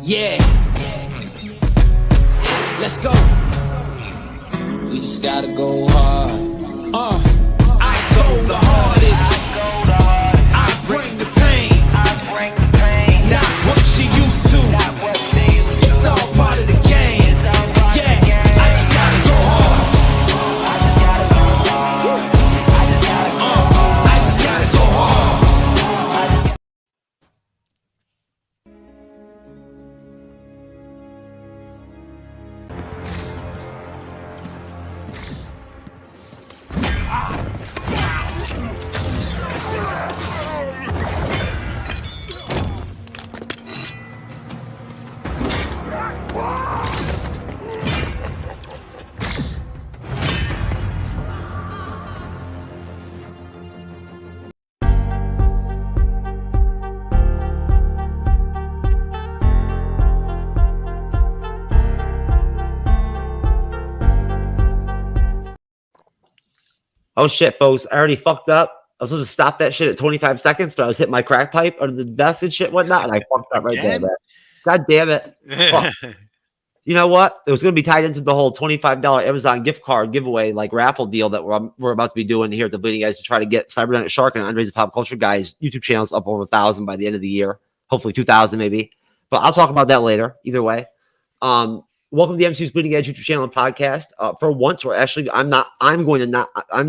Yeah. Let's go. We just gotta go hard. I go the hardest. I bring the pain. Not what you used to. It's all part of the game. Yeah. I just gotta go hard. I just gotta go hard. Oh shit, folks! I already fucked up. I was supposed to stop that shit at 25 seconds, but I was hitting my crack pipe under the desk and shit, whatnot, and I fucked up right there. Man. God damn it! You know what? It was going to be tied into the whole $25 Amazon gift card giveaway, like raffle deal that we're about to be doing here at the Bleeding Edge to try to get Cyberneticshark and Andre's Pop Culture Guys YouTube channels up over 1,000 by the end of the year. Hopefully 2,000 maybe, but I'll talk about that later. Either way. Welcome to the MCU'S Bleeding Edge YouTube channel and podcast. For once, I'm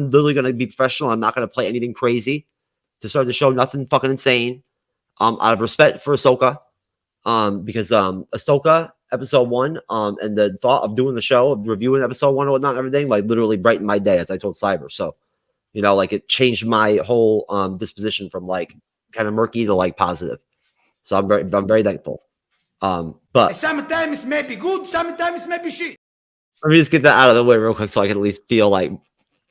literally going to be professional. I'm not going to play anything crazy to start the show. Nothing fucking insane. Out of respect for Ahsoka. Because Ahsoka episode 1, and the thought of doing the show, of reviewing episode 1 and whatnot and everything, like literally brightened my day, as I told Cyber. So, you know, like it changed my whole disposition from like kind of murky to like positive. So I'm very thankful. But sometimes it may be good, sometimes it may be shit. Let me just get that out of the way real quick so I can at least feel like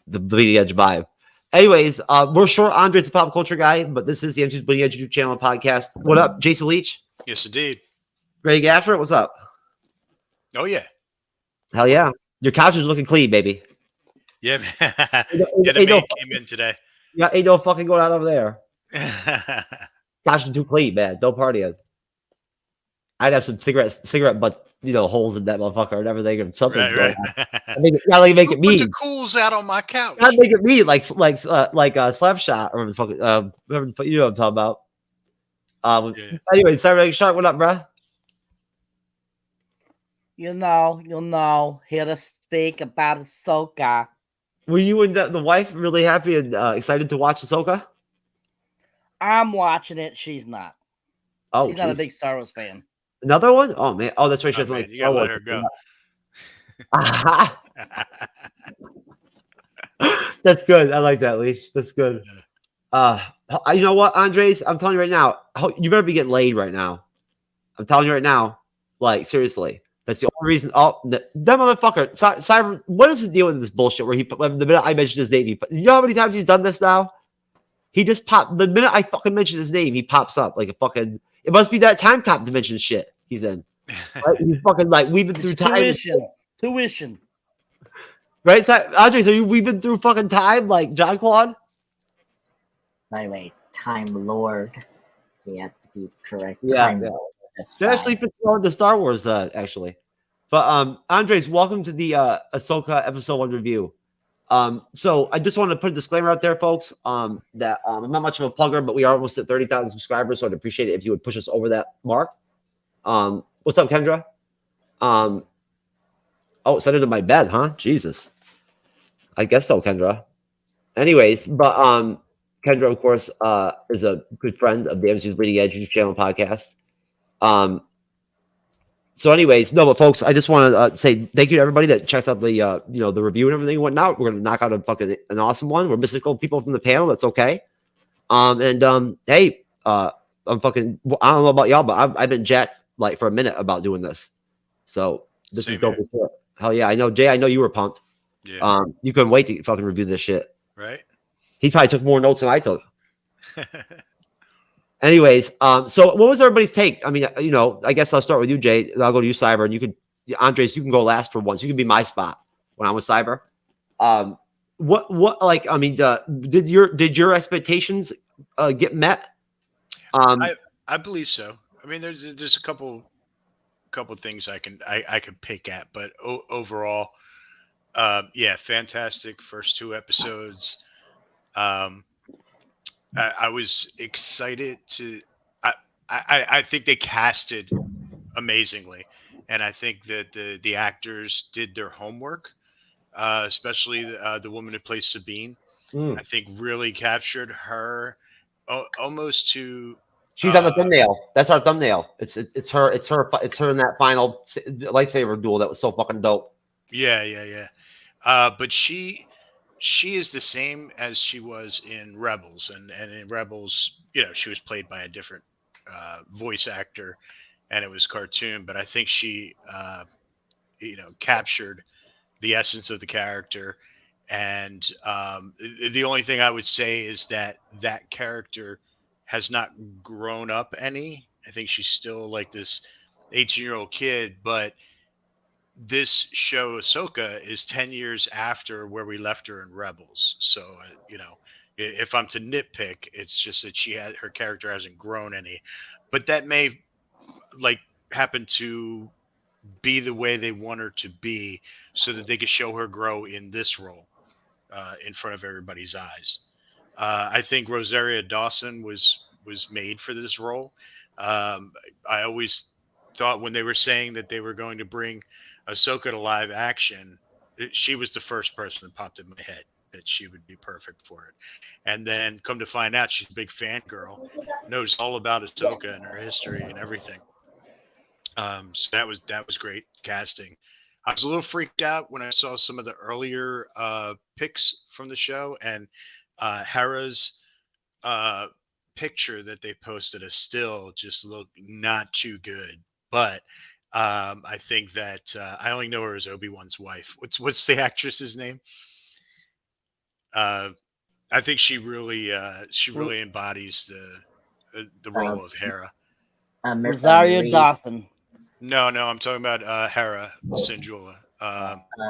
the Bleeding Edge vibe. Anyways, we're short. Andre's a pop culture guy, but this is the MCU'S Bleeding Edge YouTube channel and podcast. What up, Jason Leach? Yes, indeed. Ready to get after it? What's up? Oh, yeah. Hell yeah. Your couch is looking clean, baby. Yeah, man. Yeah, the maid came in today. Yeah, ain't no fucking going on over there. Couch is too clean, man. Don't party it. I'd have some cigarette butt, holes in that motherfucker and everything or something. Right. Gotta make it mean. Put the cools out on my couch. Gotta make it mean, like Slapshot or the fucking whatever, you know what I'm talking about. Anyway, Cyberneticshark, what up, bruh? You know, here to speak about Ahsoka. Were you and the wife really happy and excited to watch Ahsoka? I'm watching it. She's not. Oh, she's not a big Star Wars fan. Another one? Oh man! Oh, that's right. She doesn't like. You gotta let her go. That's good. I like that, Leash. That's good. You know what, Andres? I'm telling you right now. You better be getting laid right now. I'm telling you right now. Like seriously, that's the only reason. Oh, that motherfucker, Cyber. What is the deal with this bullshit? Where the minute I mentioned his name, you know how many times he's done this now? He just popped. The minute I fucking mention his name, he pops up like a fucking. It must be that time cop dimension shit he's in. Right? He's fucking like we've been through time. Tuition. Right, Andres? We've been through fucking time like John Claude. By the way, Time Lord. We have to be correct. Yeah, Time yeah. Lord. That's That actually fits the Star Wars actually. But Andres, welcome to the Ahsoka episode 1 review. So I just wanted to put a disclaimer out there, folks, that I'm not much of a plugger, but we are almost at 30,000 subscribers, so I'd appreciate it if you would push us over that mark. What's up, Kendra? Oh, it's under my bed, huh? Jesus. I guess so, Kendra. Anyways, but Kendra, of course, is a good friend of the MCU'S Bleeding Edge YouTube channel podcast. So anyways, no, but folks, I just want to say thank you to everybody that checks out the the review and everything and whatnot. We're gonna knock out an awesome one. We're missing a couple people from the panel. That's okay. Hey, I'm fucking. I don't know about y'all, but I've been jacked like for a minute about doing this. So this is dope. Hell yeah, I know, Jay. I know you were pumped. Yeah. You couldn't wait to fucking review this shit. Right. He probably took more notes than I took. Anyways, so what was everybody's take? I mean, I guess I'll start with you, Jay, and I'll go to you, Cyber, and you could, Andres, you can go last for once. You can be my spot when I'm with Cyber. Did your expectations get met? I believe so. I mean, there's a couple couple things I could pick at, but overall, yeah, fantastic first 2 episodes. Um, I was excited to. I, I think they casted amazingly, and I think that the actors did their homework, especially the woman who plays Sabine. Mm. I think really captured her almost to. She's on the thumbnail. That's our thumbnail. It's her. It's her in that final lightsaber duel that was so fucking dope. Yeah. But she is the same as she was in Rebels, and in Rebels, she was played by a different voice actor, and it was cartoon. But I think she, captured the essence of the character. And the only thing I would say is that character has not grown up any. I think she's still like this 18-year-old kid, but this show Ahsoka is 10 years after where we left her in Rebels. So, if I'm to nitpick, it's just that her character hasn't grown any, but that may like happen to be the way they want her to be so that they could show her grow in this role in front of everybody's eyes. I think Rosaria Dawson was made for this role. I always thought when they were saying that they were going to bring Ahsoka to live action, she was the first person that popped in my head that she would be perfect for it. And then come to find out, she's a big fangirl, knows all about Ahsoka and her history and everything. So that was great casting. I was a little freaked out when I saw some of the earlier pics from the show, and Hera's picture that they posted a still just looked not too good. But I think that I only know her as Obi-Wan's wife. What's the actress's name? I think she really embodies the role of Hera. Rosario Dawson. No, I'm talking about Hera Syndulla.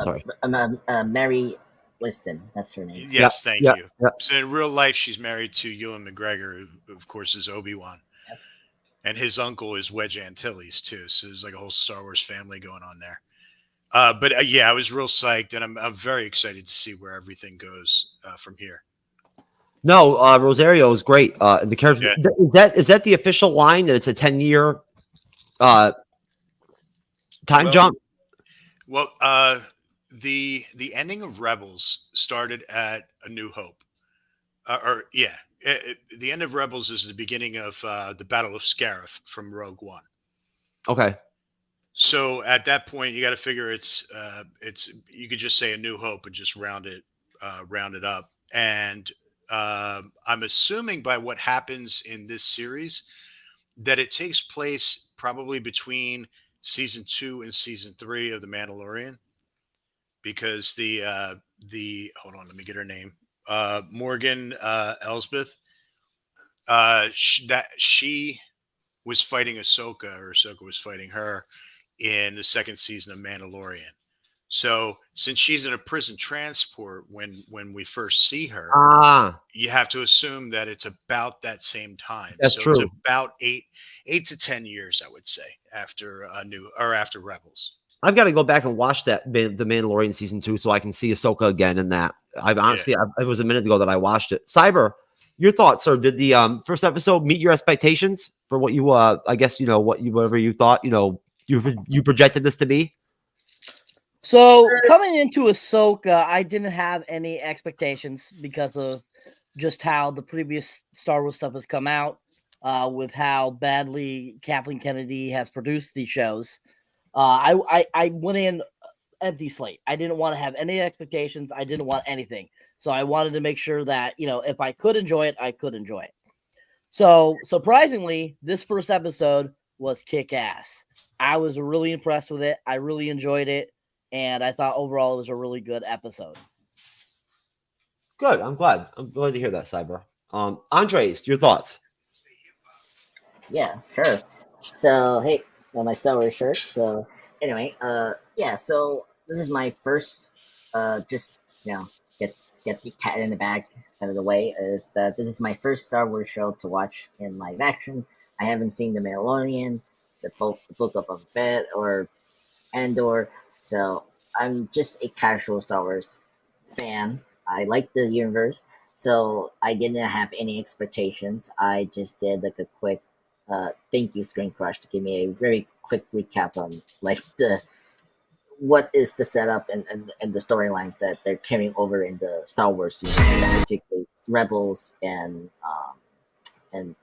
Sorry. Mary Liston, that's her name. Yes, thank you. Yep. So in real life, she's married to Ewan McGregor, who, of course, is Obi-Wan. Yep. And his uncle is Wedge Antilles, too. So there's like a whole Star Wars family going on there. But yeah, I was real psyched, and I'm very excited to see where everything goes from here. No, Rosario is great. The character is that the official line that it's a 10-year time jump? Well, the ending of Rebels started at A New Hope, the end of Rebels is the beginning of the Battle of Scarif from Rogue One. Okay. So at that point, you got to figure it's you could just say A New Hope and just round it up. And I'm assuming by what happens in this series that it takes place probably between season 2 and season 3 of The Mandalorian, because the hold on, let me get her name, Morgan Elsbeth, she was fighting Ahsoka, or Ahsoka was fighting her in the second season of Mandalorian. So since she's in a prison transport when we first see her, you have to assume that it's about that same time. That's true. It's about 8 to 10 years, I would say, after after Rebels. I've got to go back and watch the Mandalorian season 2 so I can see Ahsoka again in that. I've honestly, it was a minute ago that I watched it. Cyber, your thoughts, sir? Did the first episode meet your expectations for what you, I guess, whatever you thought, you projected this to be? So coming into Ahsoka, I didn't have any expectations because of just how the previous Star Wars stuff has come out, with how badly Kathleen Kennedy has produced these shows. I went in empty slate. I didn't want to have any expectations. I didn't want anything. So I wanted to make sure that, if I could enjoy it, I could enjoy it. So surprisingly, this first episode was kick-ass. I was really impressed with it. I really enjoyed it. And I thought overall it was a really good episode. Good. I'm glad to hear that, Cyber. Andres, your thoughts? Yeah, sure. So, hey, my Star Wars shirt. So, anyway, so this is my first, just, get the cat in the bag out of the way, is that this is my first Star Wars show to watch in live action. I haven't seen The Mandalorian, the book of Boba Fett or Andor. So I'm just a casual Star Wars fan. I like the universe, so I didn't have any expectations. I just did like a quick thank you screen crush to give me a very quick recap on like the what is the setup and the storylines that they're carrying over in the Star Wars universe, particularly Rebels and the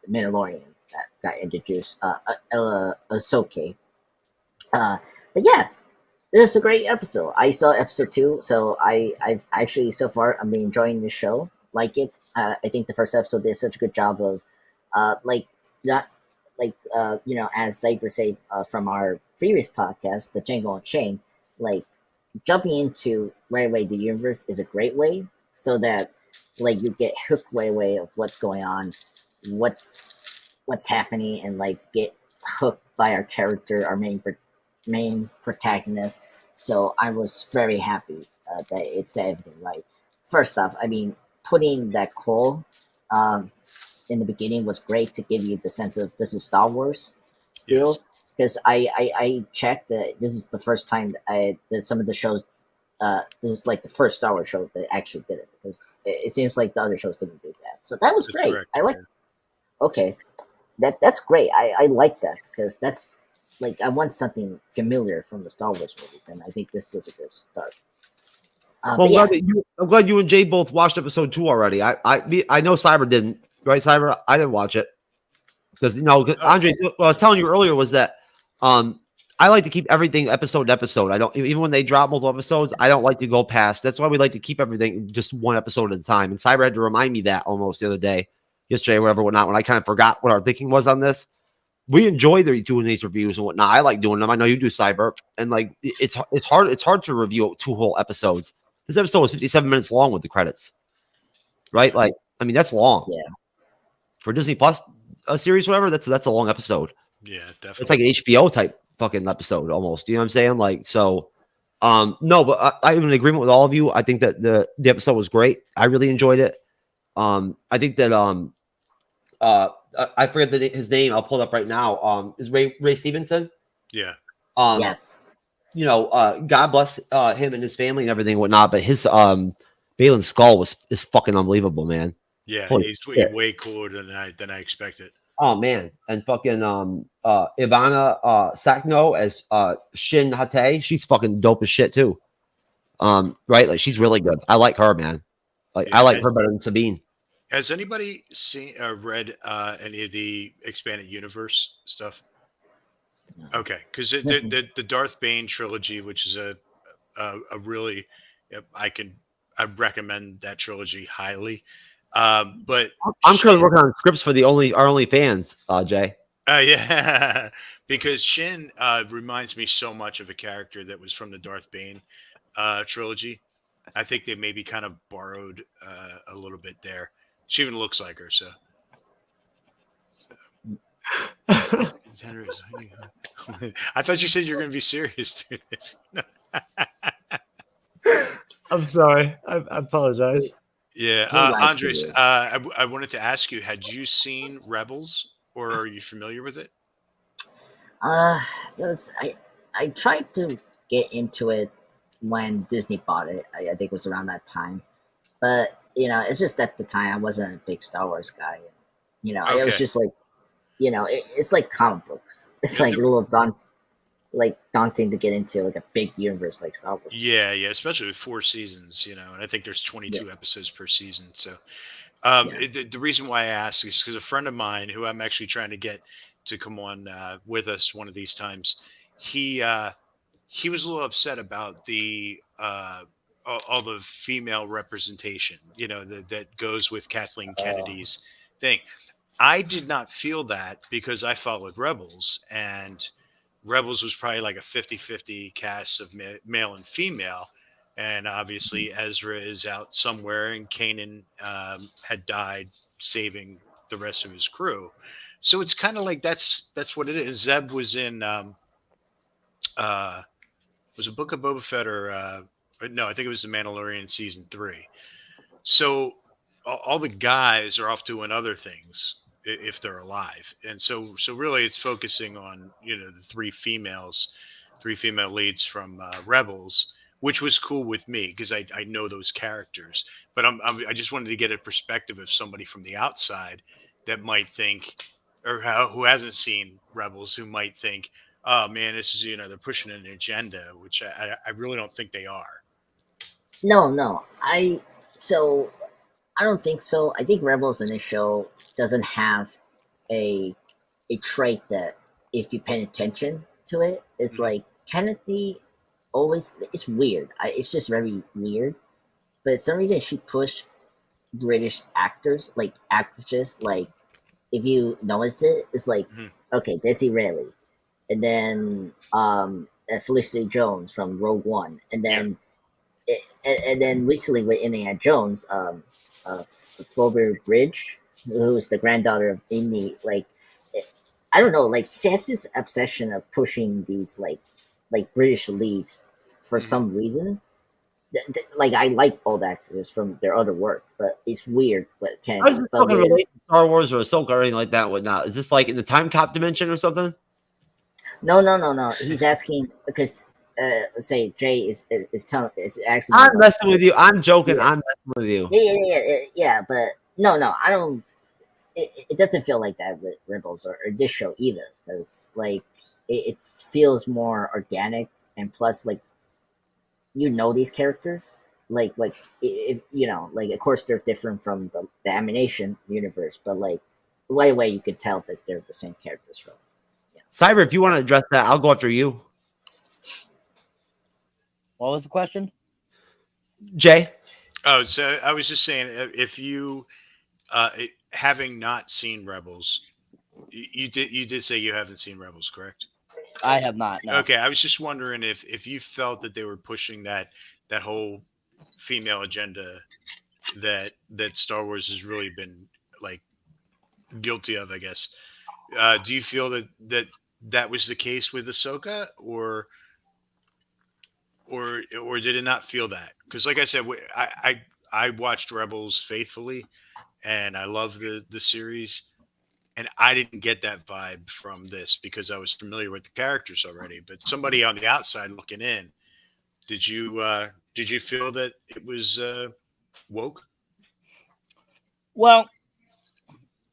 Mandalorian that got introduced, Ahsoka. But yeah, this is a great episode. I saw episode 2, so I've actually so far I'm enjoying the show. Like it, I think the first episode did such a good job of, like not like as Cyber said from our previous podcast, the Django Unchained, like jumping into right away the universe is a great way so that like you get hooked right away of what's going on, what's happening, and like get hooked by our character, our main protagonist. So I was very happy that it said everything right. First off, I mean, putting that call um, in the beginning was great to give you the sense of this is Star Wars still. Yes. Because I checked that this is the first time that some of the shows, this is like the first Star Wars show that actually did it. Because it seems like the other shows didn't do that. So that was That's great. correct. I like. Okay, that's great. I like that because that's like I want something familiar from the Star Wars movies, and I think this was a good start. Well, But yeah, I'm glad you and Jay both watched episode 2 already. I know Cyber didn't, right? Cyber, I didn't watch it because Andre. What I was telling you earlier was that I like to keep everything episode to episode. I don't even when they drop multiple episodes, I don't like to go past. That's why we like to keep everything just one episode at a time. And Cyber had to remind me that almost the other day, yesterday, whatever, whatnot. When I kind of forgot what our thinking was on this, we enjoy doing these reviews and whatnot. I like doing them. I know you do, Cyber, and like it's hard. It's hard to review 2 whole episodes. This episode was 57 minutes long with the credits, right? Like, I mean, that's long. Yeah. For Disney Plus a series, whatever. That's a long episode. Yeah, definitely. It's like an HBO type fucking episode almost. You know what I'm saying? Like, so, no, but I'm in agreement with all of you. I think that the episode was great. I really enjoyed it. I think that I forget his name. I'll pull it up right now. Is Ray Stevenson? Yeah. yes. God bless him and his family and everything and whatnot. But his Balin Skull is fucking unbelievable, man. Yeah, Holy he's shit. way cooler than I expected. Oh man, and fucking Ivana Sakno as Shin Hate, she's fucking dope as shit too. Right, like she's really good. I like her, man. Like Yeah, I like her better than Sabine. Has anybody seen read any of the expanded universe stuff? Okay, because the Darth Bane trilogy, which is a really, I recommend that trilogy highly. But I'm currently working on scripts for our only fans, Jay. yeah, because Shin reminds me so much of a character that was from the Darth Bane trilogy. I think they maybe kind of borrowed a little bit there. She even looks like her, so. I thought you said you were going to be serious to this. I'm sorry. I apologize. Yeah, He likes Andres, it. I wanted to ask you: had you seen Rebels, or are you familiar with it? It was I tried to get into it when Disney bought it. I think it was around that time, but it's just at the time I wasn't a big Star Wars guy. It was Okay. just like, it's like comic books. It's Yeah, like a little daunting to get into like a big universe like Star Wars. Yeah, especially with 4 seasons, and I think there's 22 episodes per season. So, Yeah. the reason why I ask is because a friend of mine who I'm actually trying to get to come on with us one of these times, he was a little upset about the all the female representation, that goes with Kathleen Kennedy's thing. I did not feel that because I followed Rebels, and Rebels was probably like a 50-50 cast of male and female. And obviously Ezra is out somewhere, and Kanan had died saving the rest of his crew. So it's kind of like that's what it is. Zeb was in was a Book of Boba Fett or no, I think it was The Mandalorian season 3. So all the guys are off doing other things, if they're alive. And so really it's focusing on, the three female leads from Rebels, which was cool with me because I know those characters. But I just wanted to get a perspective of somebody from the outside that might think, or who hasn't seen Rebels, who might think, oh man, this is, they're pushing an agenda, which I really don't think they are. No, so I don't think so. I think Rebels in this show doesn't have a trait that, if you pay attention to it, it's like Kennedy always. It's weird. It's just very weird. But for some reason, she pushed British actors, like actresses. Like, if you notice it, it's like okay, Daisy Ridley, and then Felicity Jones from Rogue One, and then and then recently with Indiana Jones, Phoebe Bridge, who's the granddaughter of Indy. Like, I don't know, like she has this obsession of pushing these like British leads for some reason. Like, I like all the actors from their other work, but it's weird. But How does this fucking relate to Star Wars or Ahsoka or anything like that? Whatnot? Is this like in the time cop dimension or something? No. He's asking because let's say Jay is asking. I'm messing with you. I'm joking. Yeah. I'm messing with you. Yeah. But no, I don't. It doesn't feel like that with Rebels or this show either, because like it feels more organic, and plus like these characters, like if, like of course they're different from the animation universe, but like right away you could tell that they're the same characters from. Cyber, if you want to address that, I'll go after you. What was the question? Jay? Oh, so I was just saying, if you, having not seen Rebels, you did say you haven't seen Rebels, correct? I have not. No. Okay, I was just wondering if you felt that they were pushing that whole female agenda that Star Wars has really been like guilty of, I guess. Do you feel that was the case with Ahsoka, or did it not feel that? Because like I said, I watched Rebels faithfully, and I love the series, and I didn't get that vibe from this because I was familiar with the characters already. But somebody on the outside looking in, did you feel that it was woke? Well,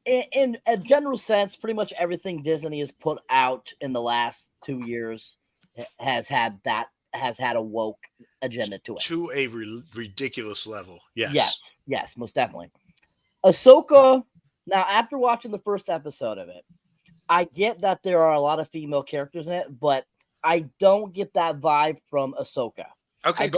in a general sense, pretty much everything Disney has put out in the last 2 years has had a woke agenda to it. To a ridiculous level. Yes, most definitely. Ahsoka, now after watching the first episode of it, I get that there are a lot of female characters in it, but I don't get that vibe from Ahsoka. Okay,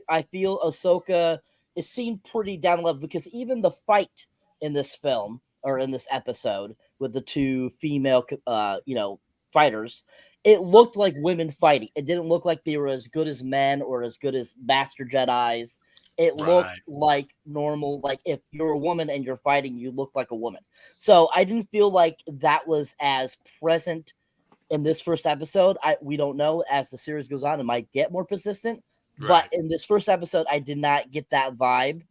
I feel Ahsoka is seen pretty down level, because even the fight in this film or in this episode with the two female, fighters, it looked like women fighting. It didn't look like they were as good as men or as good as Master Jedis. It looked like normal. Like if you're a woman and you're fighting, you look like a woman. So I didn't feel like that was as present in this first episode. We don't know, as the series goes on, it might get more persistent. Right. But in this first episode, I did not get that vibe.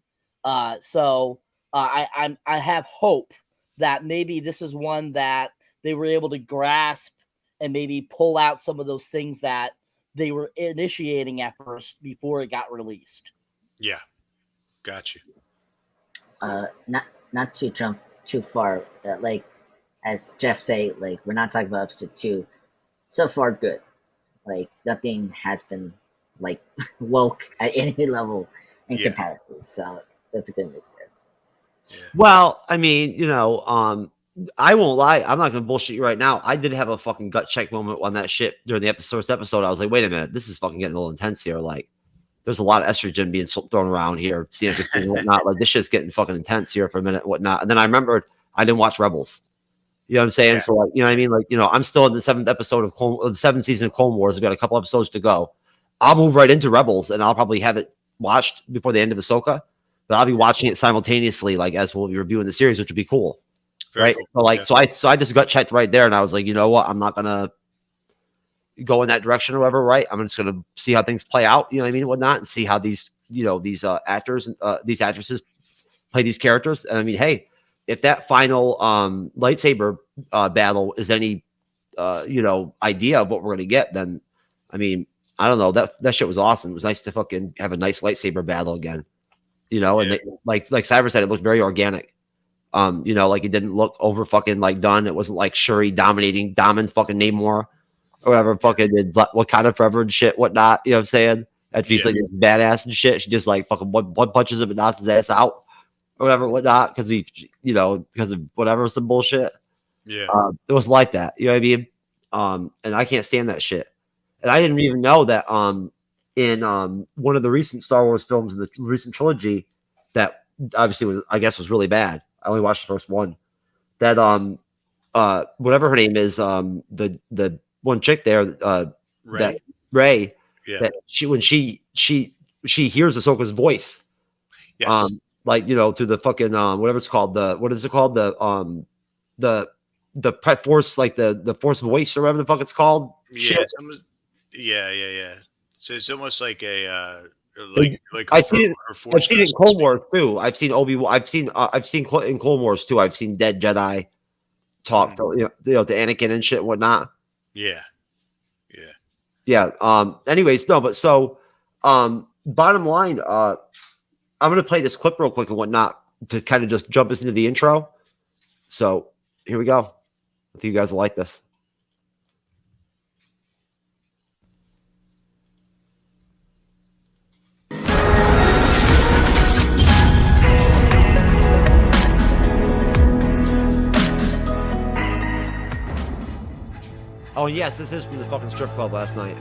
So I have hope that maybe this is one that they were able to grasp and maybe pull out some of those things that they were initiating at first before it got released. Yeah, got you. Not to jump too far. Like as Jeff say, like we're not talking about episode 2. So far, good. Like nothing has been like woke at any level in capacity. So that's a good news there. Yeah. Well, I mean, I won't lie. I'm not going to bullshit you right now. I did have a fucking gut check moment on that shit during the first episode. I was like, wait a minute, this is fucking getting a little intense here. Like, there's a lot of estrogen being thrown around here, and whatnot. Like, this shit's getting fucking intense here for a minute, whatnot. And then I remembered I didn't watch Rebels. You know what I'm saying? Yeah. So, like, you know what I mean? Like, I'm still in the 7th episode of the 7th season of Clone Wars. I've got a couple episodes to go. I'll move right into Rebels, and I'll probably have it watched before the end of Ahsoka. But I'll be watching it simultaneously, like as we'll be reviewing the series, which would be cool. Very right. Cool. So like, so I just got checked right there, and I was like, you know what? I'm not gonna go in that direction or whatever. Right. I'm just gonna see how things play out. You know what I mean? Whatnot, and see how these, these actors and these actresses play these characters. And I mean, hey, if that final lightsaber battle is any idea of what we're gonna get, then I mean, I don't know. That shit was awesome. It was nice to fucking have a nice lightsaber battle again. And they, like Cyber said, it looked very organic. Like it didn't look over fucking like done. It wasn't like Shuri dominating fucking Namor or whatever fucking did what kind of forever and shit, whatnot. You know what I'm saying? After he's like badass and shit, she just like fucking one punches him and knocks his ass out or whatever, whatnot, because because of whatever, some bullshit. Yeah. It was like that. You know what I mean? And I can't stand that shit. And I didn't even know that in one of the recent Star Wars films in the recent trilogy that obviously was really bad. I only watched the first one. That whatever her name is, the one chick there, Rey. that Rey, Yeah. that when she hears Ahsoka's voice, Yes. like through the fucking whatever it's called, what is it called, the force, like the force voice or whatever the fuck it's called. Yeah. Shit. Yeah. So it's almost like a I've seen it in Clone War. Wars too. I've seen Obi-Wan. I've seen in Clone Wars too. I've seen dead Jedi talk to Anakin and shit and whatnot. Yeah. Anyways, no, but so bottom line, I'm gonna play this clip real quick and whatnot to kind of just jump us into the intro. So here we go. I think you guys will like this. Oh, yes, this is from the fucking strip club last night.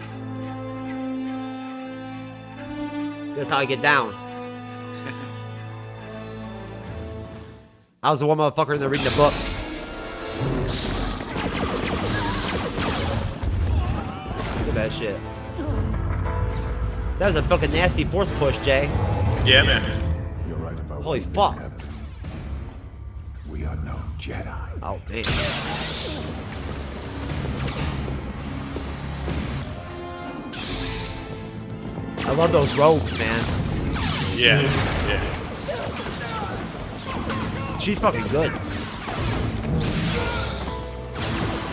That's how I get down. I was the one motherfucker in there reading the book. Look at that shit. That was a fucking nasty force push, Jay. Yeah, man. You're right about Holy what we fuck. have. We are no Jedi. Oh, damn. I love those robes, man. Yeah. She's fucking good.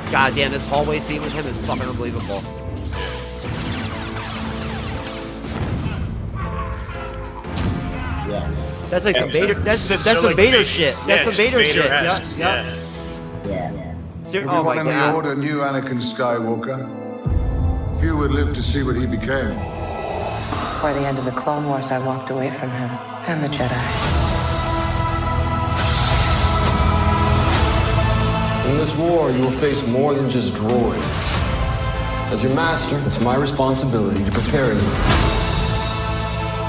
God damn, this hallway scene with him is fucking unbelievable. Yeah. That's like the Vader. That's So some like Vader Vader- shit. yeah, That's some it's Vader shit. Vader-esque, Yeah. Yeah. Oh Everyone my in the god. Order knew Anakin Skywalker. Few would live to see what he became. Before the end of the Clone Wars, I walked away from him and the Jedi. In this war, you will face more than just droids. As your master, it's my responsibility to prepare you.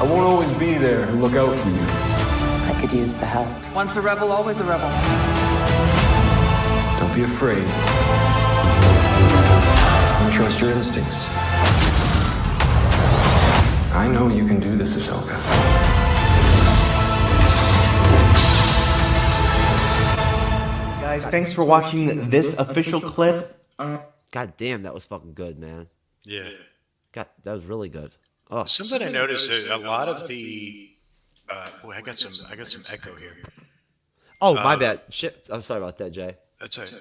I won't always be there to look out for you. I could use the help. Once a rebel, always a rebel. Don't be afraid. And trust your instincts. I know you can do this, Ahsoka. Guys, thanks for watching this official clip. God damn, that was fucking good, man. Yeah. God, that was really good. Oh, Something I noticed a lot of the. Boy, I got some echo here. oh, my bad. Shit, I'm sorry about that, Jay. That's all right.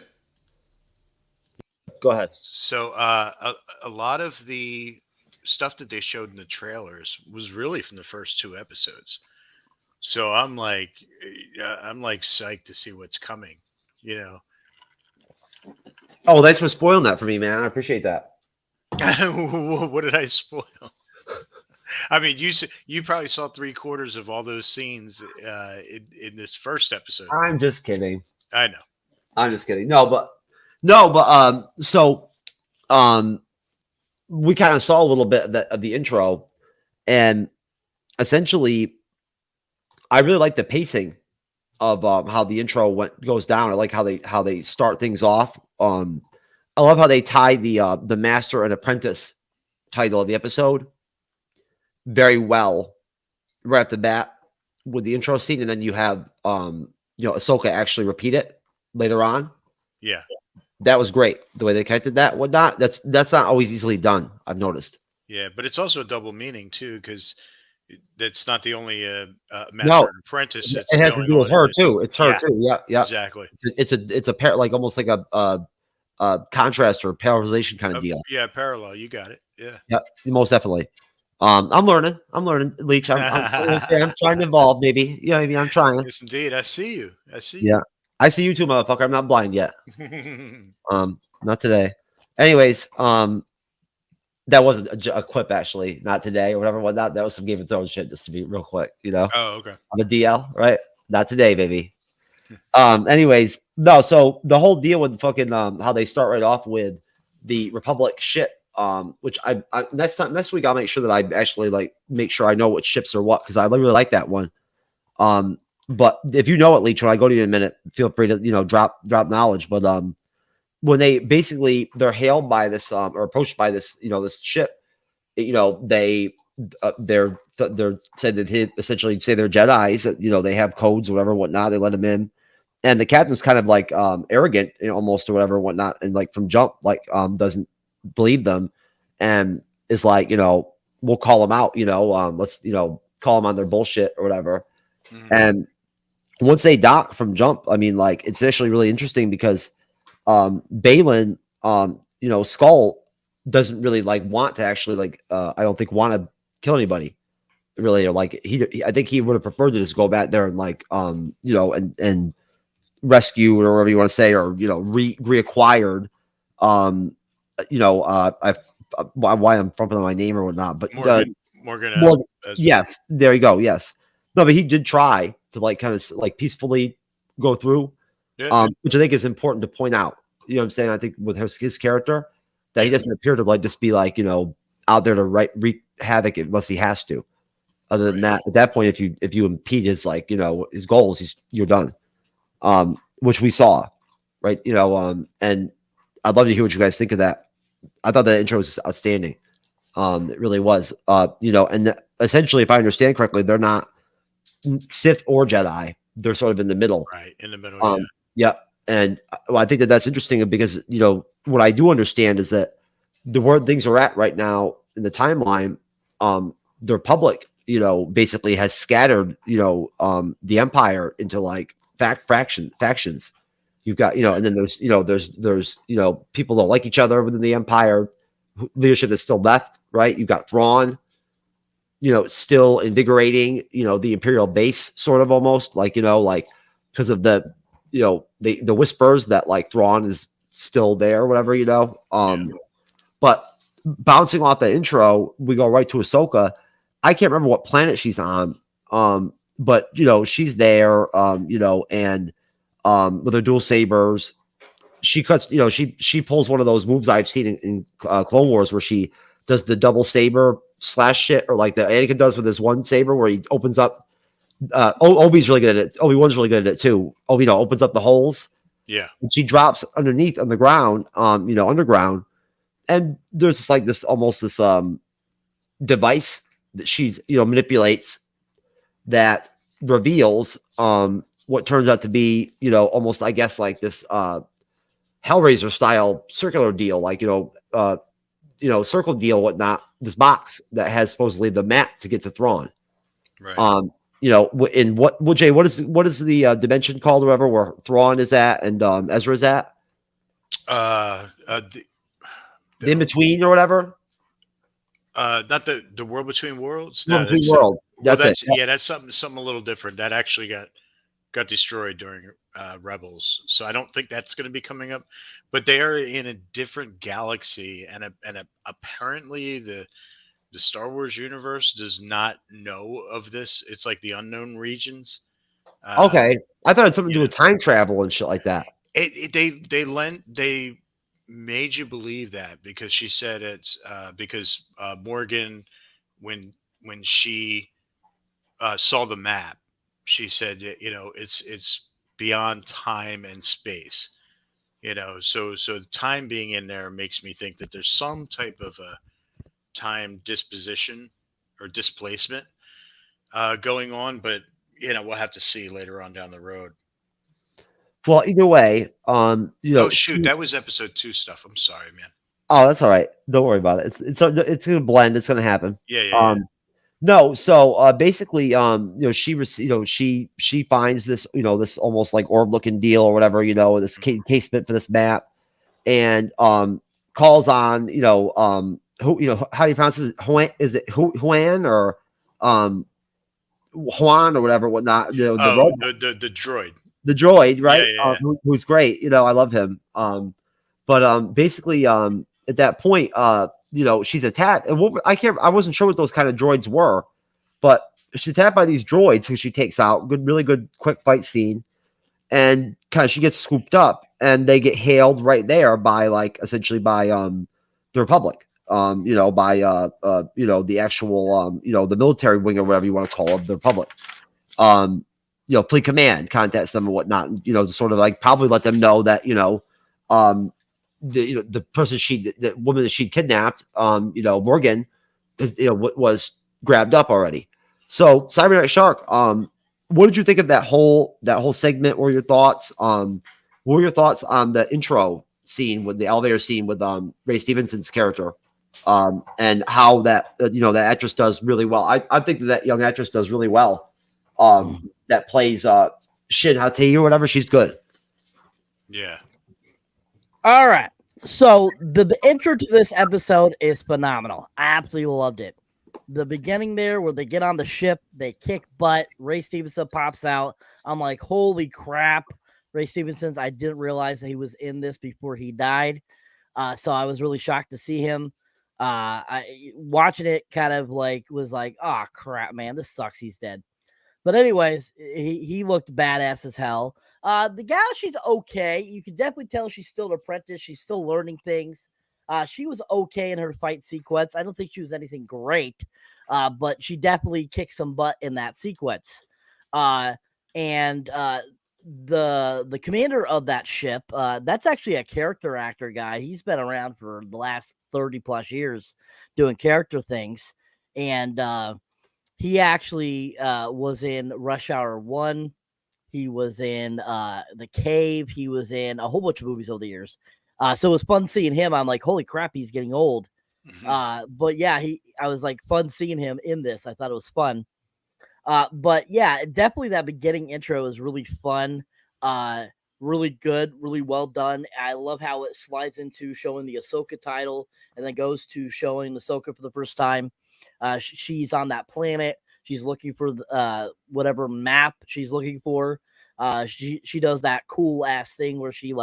Go ahead. So a lot of the stuff that they showed in the trailers was really from the first two episodes. So I'm like psyched to see what's coming. Oh, thanks for spoiling that for me, man. I appreciate that. What did I spoil? I mean, you probably saw 3/4 of all those scenes in this first episode. I'm just kidding. I know. I'm just kidding. So we kind of saw a little bit of the intro, and essentially, I really like the pacing of how the intro goes down. I like how they start things off. I love how they tie the Master and Apprentice title of the episode very well right off the bat with the intro scene, and then you have Ahsoka actually repeat it later on. Yeah. That was great. The way they connected that, whatnot. That's not always easily done. I've noticed. Yeah, but it's also a double meaning too, because That's not the only master No, and apprentice. It's it has to going do with on in her this. too. It's her Yeah, too. Yeah, yeah. exactly. It's a pair, like almost like a contrast or parallelization kind of deal. Yeah, parallel. You got it. Yeah. Yeah, most definitely. I'm learning. I'm learning, Leech. I'm trying to evolve. Maybe. Yeah, maybe I'm trying. Yes, indeed. I see you. I see Yeah, I see you too, motherfucker. I'm not blind yet. you. Not today. Anyways, that wasn't a quip actually. Not today or whatever. Whatnot. That was some Game of Thrones shit. Just to be real quick, you know. Oh, okay. On the DL, right? Not today, baby. Anyways, no. So the whole deal with fucking how they start right off with the Republic ship. Which I next week I'll make sure that I actually like make sure I know what ships are what, because I really like that one. But if you know it, Leech, when I go to you in a minute, feel free to drop knowledge. But when they basically they're hailed by this or approached by this this ship, they're said that they essentially say they're Jedis, that they have codes or whatever whatnot. They let them in, and the captain's kind of like arrogant almost or whatever whatnot, and like from jump doesn't believe them, and is like we'll call them out, let's call them on their bullshit or whatever. And once they dock from jump, I mean, like, it's actually really interesting because Balin, Skull doesn't really want to actually I don't think want to kill anybody really, or I think he would have preferred to just go back there and and rescue or whatever you want to say, or reacquired why I'm fumbling my name or whatnot, but Morgan. Yes, there you go. Yes, no, but he did try to kind of peacefully go through, which I think is important to point out. You know what I'm saying? I think with his character, that he doesn't appear to just be out there to wreak havoc unless he has to. Other than that, at that point, if you impede his his goals, you're done. Which we saw, right? And I'd love to hear what you guys think of that. I thought the intro was outstanding. It really was. And essentially, if I understand correctly, they're not Sith or Jedi. They're sort of in the middle. Right, in the middle. Yeah. And I think that's interesting because, what I do understand is that the where things are at right now in the timeline, the Republic, basically has scattered, the Empire into factions. You've got, and then there's people that like each other within the Empire, leadership that's still left, right? You've got Thrawn, still invigorating, the Imperial base, sort of almost because of the whispers that Thrawn is still there, or whatever, But bouncing off the intro, we go right to Ahsoka. I can't remember what planet she's on, but she's there, and with her dual sabers, she cuts. She pulls one of those moves I've seen in Clone Wars, where she does the double saber slash shit, or like the Anakin does with his one saber, where he opens up. Obi's really good at it. Obi-Wan's really good at it too. Obi, opens up the holes. Yeah, and she drops underneath on the ground, underground, and there's this almost this device that she's manipulates that reveals what turns out to be almost, I guess, this Hellraiser style circular deal, circle deal, whatnot. This box that has supposedly the map to get to Thrawn. Right. In what is the dimension called, or whatever, where Thrawn is at and Ezra is at? The in between or whatever. Not the world between worlds. No, between worlds. That's it. Yeah, that's something a little different. That actually got destroyed during Rebels, so I don't think that's going to be coming up. But they are in a different galaxy, and apparently the Star Wars universe does not know of this. It's like the unknown regions. Okay, I thought it had something to do with time travel and shit like that. They made you believe that because she said it's because Morgan, when she saw the map, she said it's beyond time and space. So time being in there makes me think that there's some type of a time disposition or displacement going on, but we'll have to see later on down the road. Well, either way, oh shoot, that was episode 2 stuff. I'm sorry, man. Oh, that's all right. Don't worry about it. It's gonna blend. It's gonna happen. Yeah. No, so basically, she finds this, this almost like orb looking deal or whatever, this casement for this map, and calls on, who, how do you pronounce it? Juan, is it Juan or Juan or whatever, whatnot? The Oh, robot, the droid. the droid, Yeah, right? yeah, yeah. Who's great. I love him. But basically, at that point, she's attacked, and I wasn't sure what those kind of droids were, but she's attacked by these droids who she takes out. Really good, quick fight scene, and kind of she gets scooped up, and they get hailed right there by essentially by the Republic, by the actual the military wing or whatever you want to call it, the Republic. Fleet command contacts them and whatnot, and, to sort of probably let them know that the person the woman that she kidnapped, Morgan, was grabbed up already. So Cyberneticshark, what did you think of that whole segment? What were your thoughts? What were your thoughts on the intro scene with the elevator scene with Ray Stevenson's character? And how that that actress does really well. I think that young actress does really well. That plays Shin Hati or whatever. She's good. Yeah. All right. So the intro to this episode is phenomenal. I absolutely loved it. The beginning there where they get on the ship, they kick butt. Ray Stevenson pops out. I'm like, holy crap. Ray Stevenson, I didn't realize that he was in this before he died. So I was really shocked to see him. Watching it kind of was like, oh crap, man, this sucks. He's dead. But anyways, he looked badass as hell. The gal, she's okay. You can definitely tell she's still an apprentice. She's still learning things. She was okay in her fight sequence. I don't think she was anything great, but she definitely kicked some butt in that sequence. And the commander of that ship, that's actually a character actor guy. He's been around for the last 30 plus years doing character things. And he actually was in Rush Hour 1. He was in The Cave. He was in a whole bunch of movies over the years. So it was fun seeing him. I'm like, holy crap, he's getting old. But yeah, I was like fun seeing him in this. I thought it was fun. But yeah, definitely that beginning intro is really fun. Really good, really well done. I love how it slides into showing the Ahsoka title and then goes to showing Ahsoka for the first time. She's on that planet. She's looking for whatever map she's looking for. She does that cool ass thing where she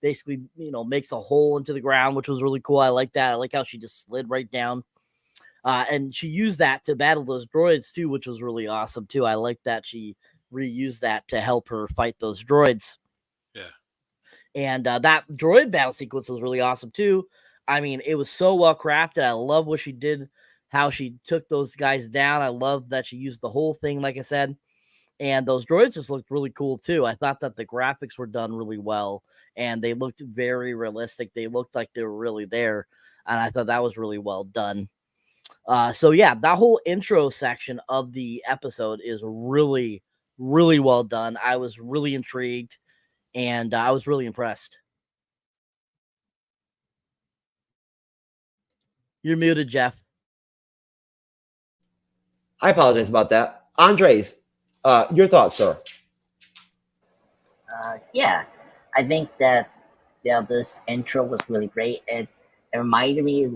basically makes a hole into the ground, which was really cool. I like that. I like how she just slid right down. And she used that to battle those droids too, which was really awesome too. I like that she reused that to help her fight those droids. Yeah. And that droid battle sequence was really awesome too. I mean, it was so well crafted. I love what she did, how she took those guys down. I love that she used the whole thing, like I said. And those droids just looked really cool too. I thought that the graphics were done really well and they looked very realistic. They looked like they were really there. And I thought that was really well done. So yeah, that whole intro section of the episode is really, really well done. I was really intrigued and I was really impressed. You're muted, Jeff. I apologize about that. Andres, your thoughts, sir? Yeah, I think that this intro was really great. It reminded me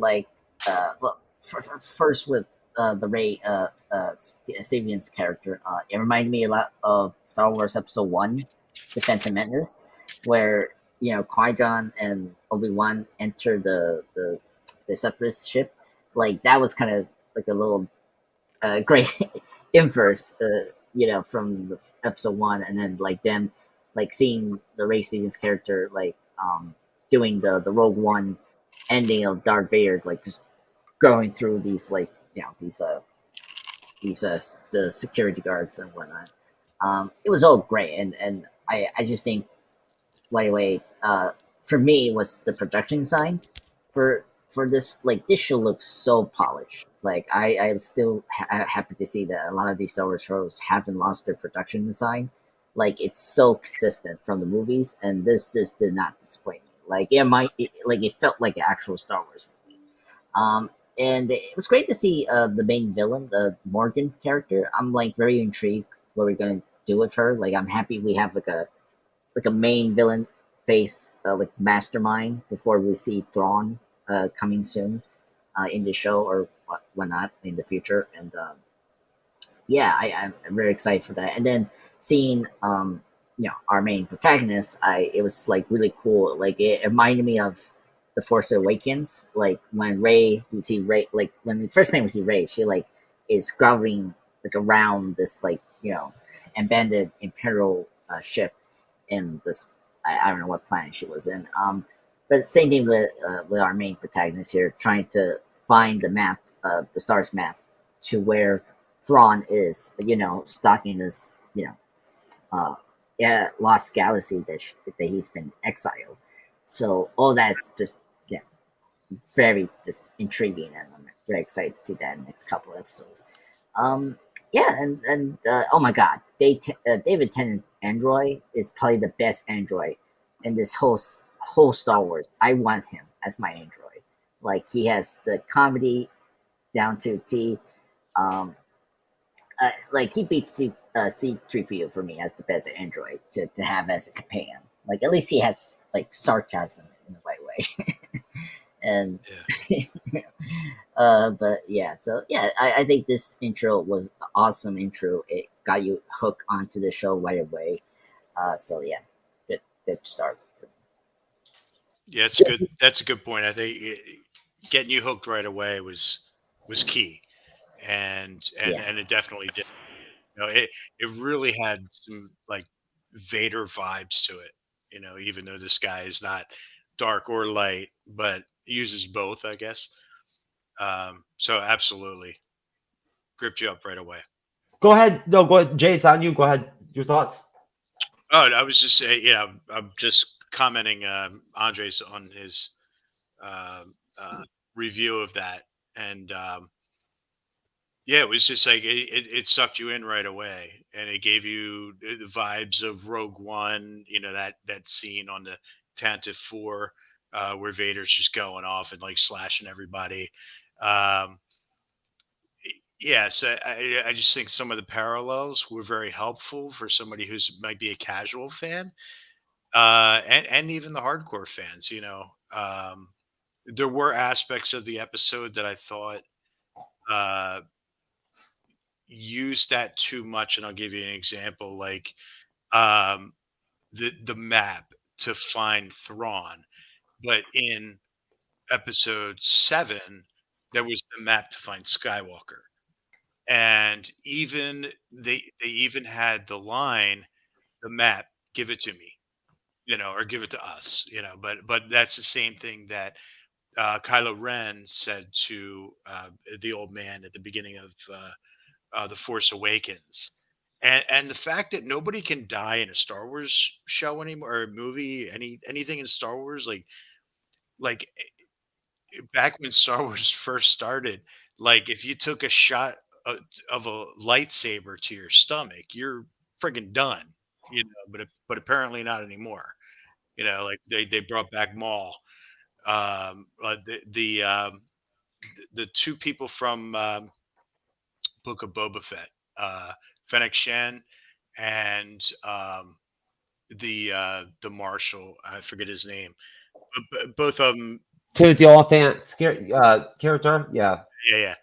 first with the Ray Stevens character. It reminded me a lot of Star Wars Episode 1, The Phantom Menace, where Qui-Gon and Obi-Wan enter the Separatist ship. Like that was kind of like a little great inverse, from the Episode 1, and then them seeing the Ray Stevens character doing the Rogue One ending of Darth Vader, just going through these the security guards and whatnot. It was all great, and I just think right away for me was the production design for this. This show looks so polished. I still happy to see that a lot of these Star Wars shows haven't lost their production design. It's so consistent from the movies, and this did not disappoint me. It felt like an actual Star Wars movie. and it was great to see the main villain, the Morgan character. I'm like very intrigued what we're gonna do with her. Like, I'm happy we have like a main villain face, like mastermind, before we see Thrawn coming soon in the show or whatnot in the future. And yeah, I'm very excited for that. And then seeing our main protagonist, it was like really cool. Like, it reminded me of the Force Awakens, like when we see Rey, like when the first time we see Rey, she like is groveling like around this like abandoned Imperial ship in this, I don't know what planet she was in. But same thing with our main protagonist here, trying to find the map, the stars map, to where Thrawn is, stalking this, lost galaxy that he's been exiled. So all that's just very just intriguing, and I'm very excited to see that in the next couple of episodes. And oh my God, David Tennant's android is probably the best android in this whole Star Wars. I want him as my android. Like, he has the comedy down to a T. Like, he beats C-3PO for me as the best android to have as a companion. Like, at least he has like sarcasm in the right way. And but yeah, so yeah, I think this intro was an awesome intro. It got you hooked onto the show right away. So yeah, good start. Yeah, that's a good point. I think getting you hooked right away was key, and it definitely did. It really had some like Vader vibes to it. Even though this guy is not dark or light, but uses both, I guess. So absolutely gripped you up right away. Go ahead. No, go ahead. Jay, it's on you. Go ahead. Your thoughts. Oh, I was just saying, I'm just commenting Andres on his review of that, and yeah, it was just like it sucked you in right away, and it gave you the vibes of Rogue One. That scene on the Tantive 4 where Vader's just going off and like slashing everybody. Yeah, so I just think some of the parallels were very helpful for somebody who's might be a casual fan, and even the hardcore fans. There were aspects of the episode that I thought uh, used that too much, and I'll give you an example. Like um, the map to find Thrawn, but in episode 7, there was the map to find Skywalker. And even they even had the line, the map, give it to me, or give it to us, but that's the same thing that Kylo Ren said to the old man at the beginning of the Force Awakens. And the fact that nobody can die in a Star Wars show anymore, or a movie, anything in Star Wars, like back when Star Wars first started, like if you took a shot of a lightsaber to your stomach, you're friggin' done. But apparently not anymore. Like they brought back Maul. The two people from Book of Boba Fett, Fennec Shan, and the marshal. I forget his name. Both of them. Timothy Oliphant character. Yeah. Yeah.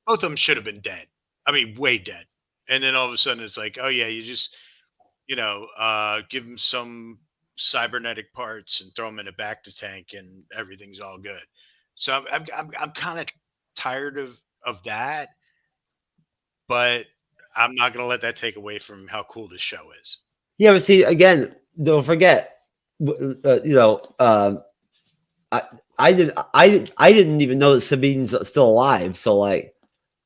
Both of them should have been dead. I mean, way dead. And then all of a sudden, it's like, oh yeah, you just, give them some cybernetic parts and throw them in a bacta tank, and everything's all good. So I'm kind of tired of that, but I'm not going to let that take away from how cool this show is. Yeah, but see, again, don't forget, I didn't even know that Sabine's still alive. So like,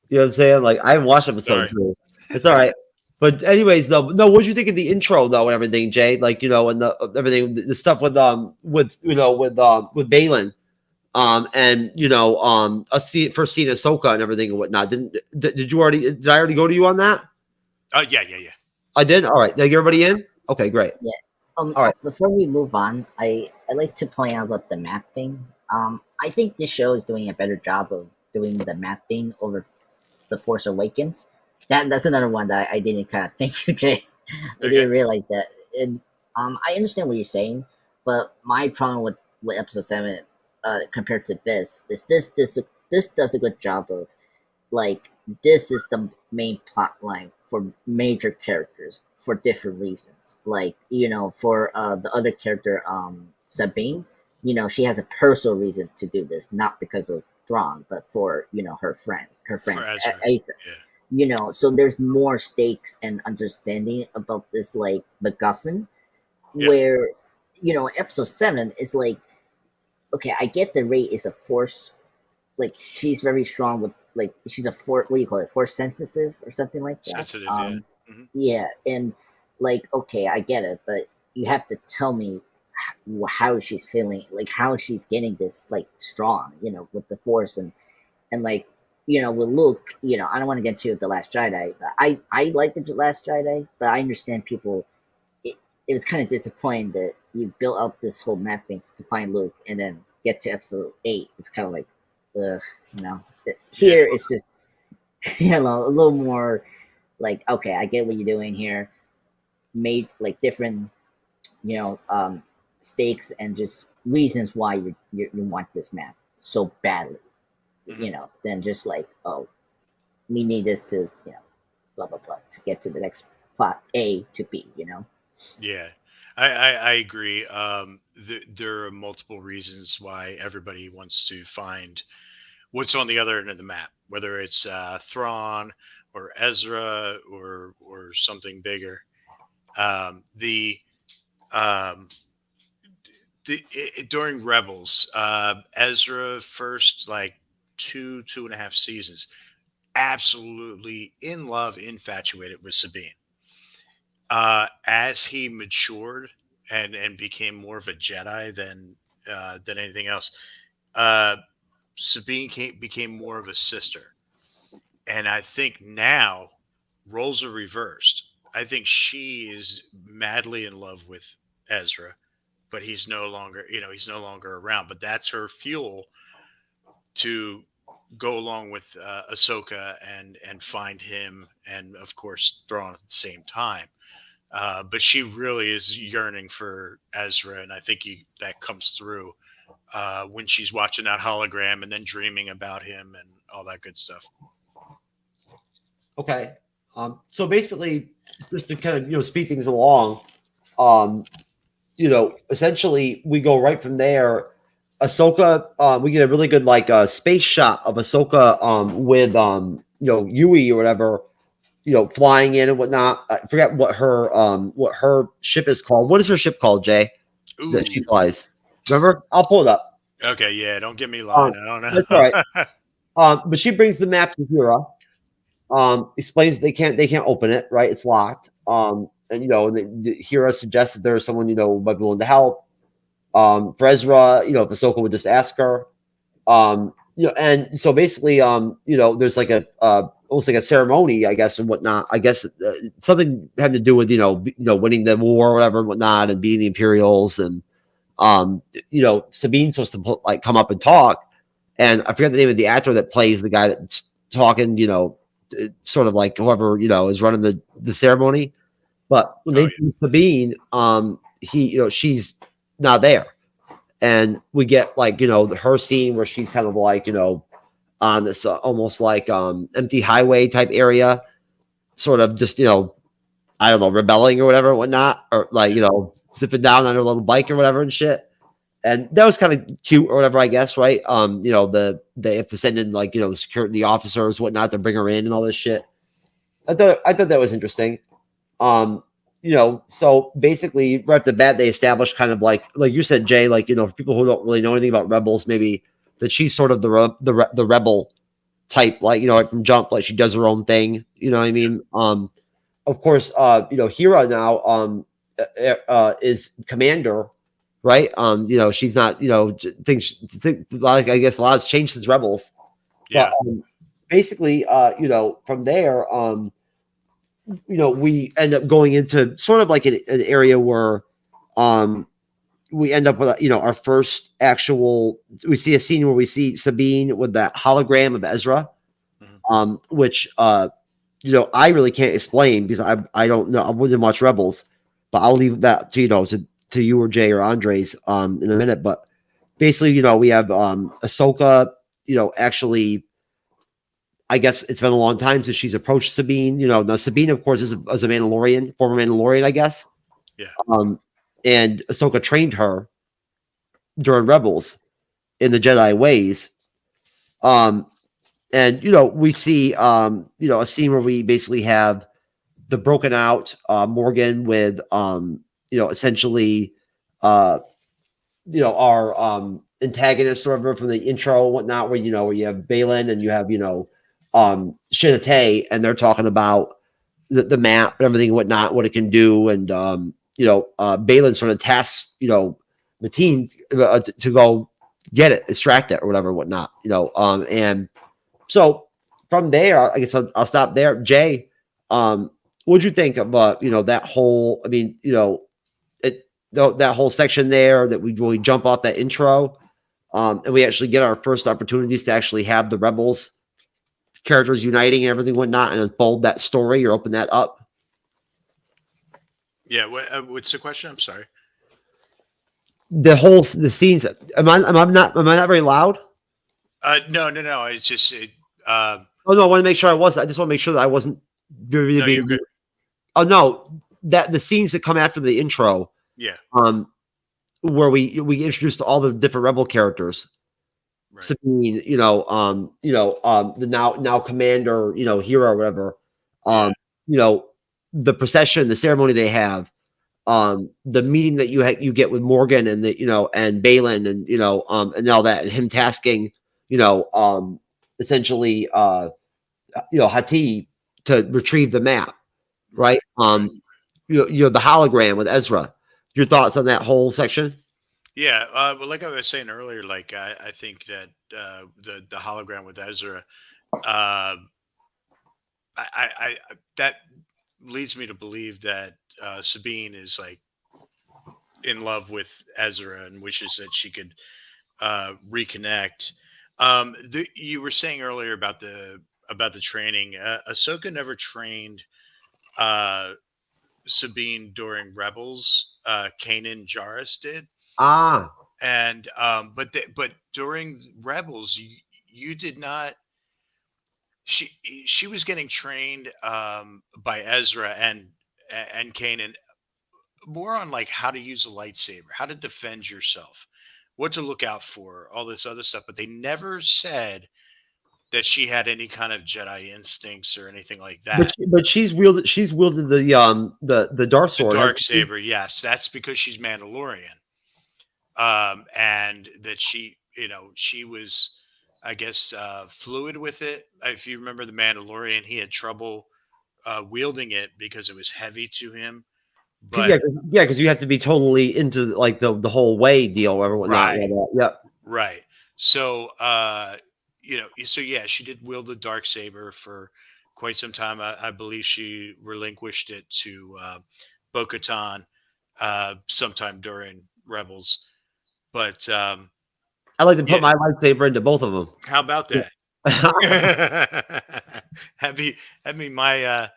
you know what I'm saying? Like, I haven't watched episode 2. It's all right. But anyways, though, no, what did you think of the intro though and everything, Jay? Like, and the everything, the stuff with Balin, and first seeing Ahsoka and everything and whatnot. Did I already go to you on that? Yeah. I did. All right. Did I get everybody in? Okay, great. Yeah. All right. Before we move on, I like to point out about the map thing. I think this show is doing a better job of doing the map thing over the Force Awakens. That's another one that I didn't kind of thank you, Jay. I didn't realize that. And I understand what you're saying, but my problem with episode 7 compared to this is this does a good job of, like, this is the main plot line for major characters for different reasons. Like, you know, for the other character, Sabine, you know, she has a personal reason to do this, not because of Thrawn, but for, you know, her friend Asa. Yeah. You know, so there's more stakes and understanding about this, like, MacGuffin, where, you know, episode 7 is like, okay, I get the Rey is a force, like, she's very strong with, like, she's a force, what do you call it, force sensitive or something like that. Sensitive, yeah. Yeah, and, like, okay, I get it, but you have to tell me how she's feeling, like, how she's getting this, like, strong, you know, with the force, and like, you know, with Luke, you know, I don't want to get into The Last Jedi, but I like The Last Jedi, but I understand people, it was kind of disappointing that you built out this whole map thing to find Luke, and then get to episode 8, it's kind of like, you know, here it's just, you know, a little more like, okay, I get what you're doing here, made, like, different, you know, stakes and just reasons why you want this map so badly, you know, than just like, oh, we need this to, you know, blah blah blah, to get to the next plot A to B, you know. Yeah, I agree. There are multiple reasons why everybody wants to find what's on the other end of the map, whether it's Thrawn or Ezra or something bigger. During Rebels, Ezra first, like, 2.5 seasons, absolutely in love, infatuated with Sabine. As he matured and became more of a Jedi than anything else, Sabine became more of a sister. And I think now roles are reversed. I think she is madly in love with Ezra, but he's no longer around. But that's her fuel to go along with Ahsoka and find him, and of course Thrawn at the same time. But she really is yearning for Ezra, and I think that comes through when she's watching that hologram and then dreaming about him and all that good stuff. Okay. So basically, just to kind of, you know, speed things along, you know, essentially we go right from there. Ahsoka, we get a really good, like, space shot of Ahsoka with you know, Yui or whatever, you know, flying in and whatnot. I forget what her ship is called. What is her ship called, Jay? Ooh. That she flies. Remember? I'll pull it up. Okay, yeah, don't get me lying. I don't know. That's all right. But she brings the map to Hera. Explains they can't open it, right? It's locked. And, you know, Hera suggests that there's someone, you know, might be willing to help. For Ezra, you know, if Ahsoka would just ask her. You know, and so basically, you know, there's like a almost like a ceremony, I guess, and whatnot. I guess something had to do with, you know, winning the war or whatever and whatnot, and beating the Imperials, and you know, Sabine's supposed to like come up and talk, and I forget the name of the actor that plays the guy that's talking, you know, sort of like whoever, you know, is running the ceremony. But when they do Sabine, you know, she's not there. And we get, like, you know, her scene where she's kind of like, you know, on this almost like empty highway type area, sort of just, you know, I don't know, rebelling or whatever, whatnot, or like, you know, zipping down on her little bike or whatever and shit. And that was kind of cute or whatever, I guess, right? You know, they have to send in, like, you know, the security officers, whatnot, to bring her in and all this shit. I thought that was interesting. You know, so basically, right off the bat, they established kind of like you said, Jay, like, you know, for people who don't really know anything about Rebels, maybe that she's sort of the rebel type, like, you know, like from jump, like she does her own thing. You know what I mean? Of course, you know, Hera now is commander, right? You know, she's not, you know, like, I guess a lot has changed since Rebels. Yeah. But basically, you know, from there, you know, we end up going into sort of like an area where we end up with our first actual. We see a scene where we see Sabine with that hologram of Ezra, which I really can't explain because I don't know. I wouldn't watch Rebels, but I'll leave that to you or Jay or Andres in a minute. But basically, we have Ahsoka. Actually, I guess it's been a long time since she's approached Sabine. Now Sabine, of course, is a Mandalorian, former Mandalorian, I guess. Yeah. And Ahsoka trained her during Rebels in the Jedi ways. And we see a scene where we basically have the broken out Morgan with essentially our antagonist or whatever from the intro and whatnot, where you have Balin and you have Shinate, and they're talking about the map and everything and whatnot, what it can do, and Balin sort of tasks Mateen to go get it, extract it, or whatever and whatnot, and so from there, I guess I'll stop there. Jay, what'd you think of that whole? I mean, that whole section there that we jump off that intro, and we actually get our first opportunities to actually have the Rebels characters uniting and everything whatnot, and unfold that story or open that up. Yeah. What's the question? I'm sorry. The scenes. Am I not very loud? No. It's just oh no, I want to make sure I wasn't. I just want to make sure that I wasn't really no, being. you're good. Oh no, that the scenes that come after the intro. Yeah. Where we introduced all the different Rebel characters. Right. Sabine, the now commander, hero or whatever. The procession, the ceremony they have, the meeting that you get with Morgan and and Balin and and all that, and him tasking, essentially Hati to retrieve the map, right? The hologram with Ezra. Your thoughts on that whole section? Yeah, but like I was saying earlier, like I think that the hologram with Ezra, I that leads me to believe that Sabine is like in love with Ezra and wishes that she could reconnect. You were saying earlier about the training. Ahsoka never trained Sabine during Rebels. Kanan Jarrus did. And but during Rebels, you did not. She was getting trained by Ezra and Kanan more on like how to use a lightsaber, how to defend yourself, what to look out for, all this other stuff. But they never said that she had any kind of Jedi instincts or anything like that. But she's wielded the dark sword. The dark saber, yes, that's because she's Mandalorian. And that she was, I guess, fluid with it. If you remember the Mandalorian, he had trouble wielding it because it was heavy to him. But because you have to be totally into like the whole way deal or whatnot. Right. Yeah. Right. So so yeah, she did wield the dark saber for quite some time. I believe she relinquished it to Bo-Katan sometime during Rebels. But I like to put my lightsaber into both of them. How about that? Have me my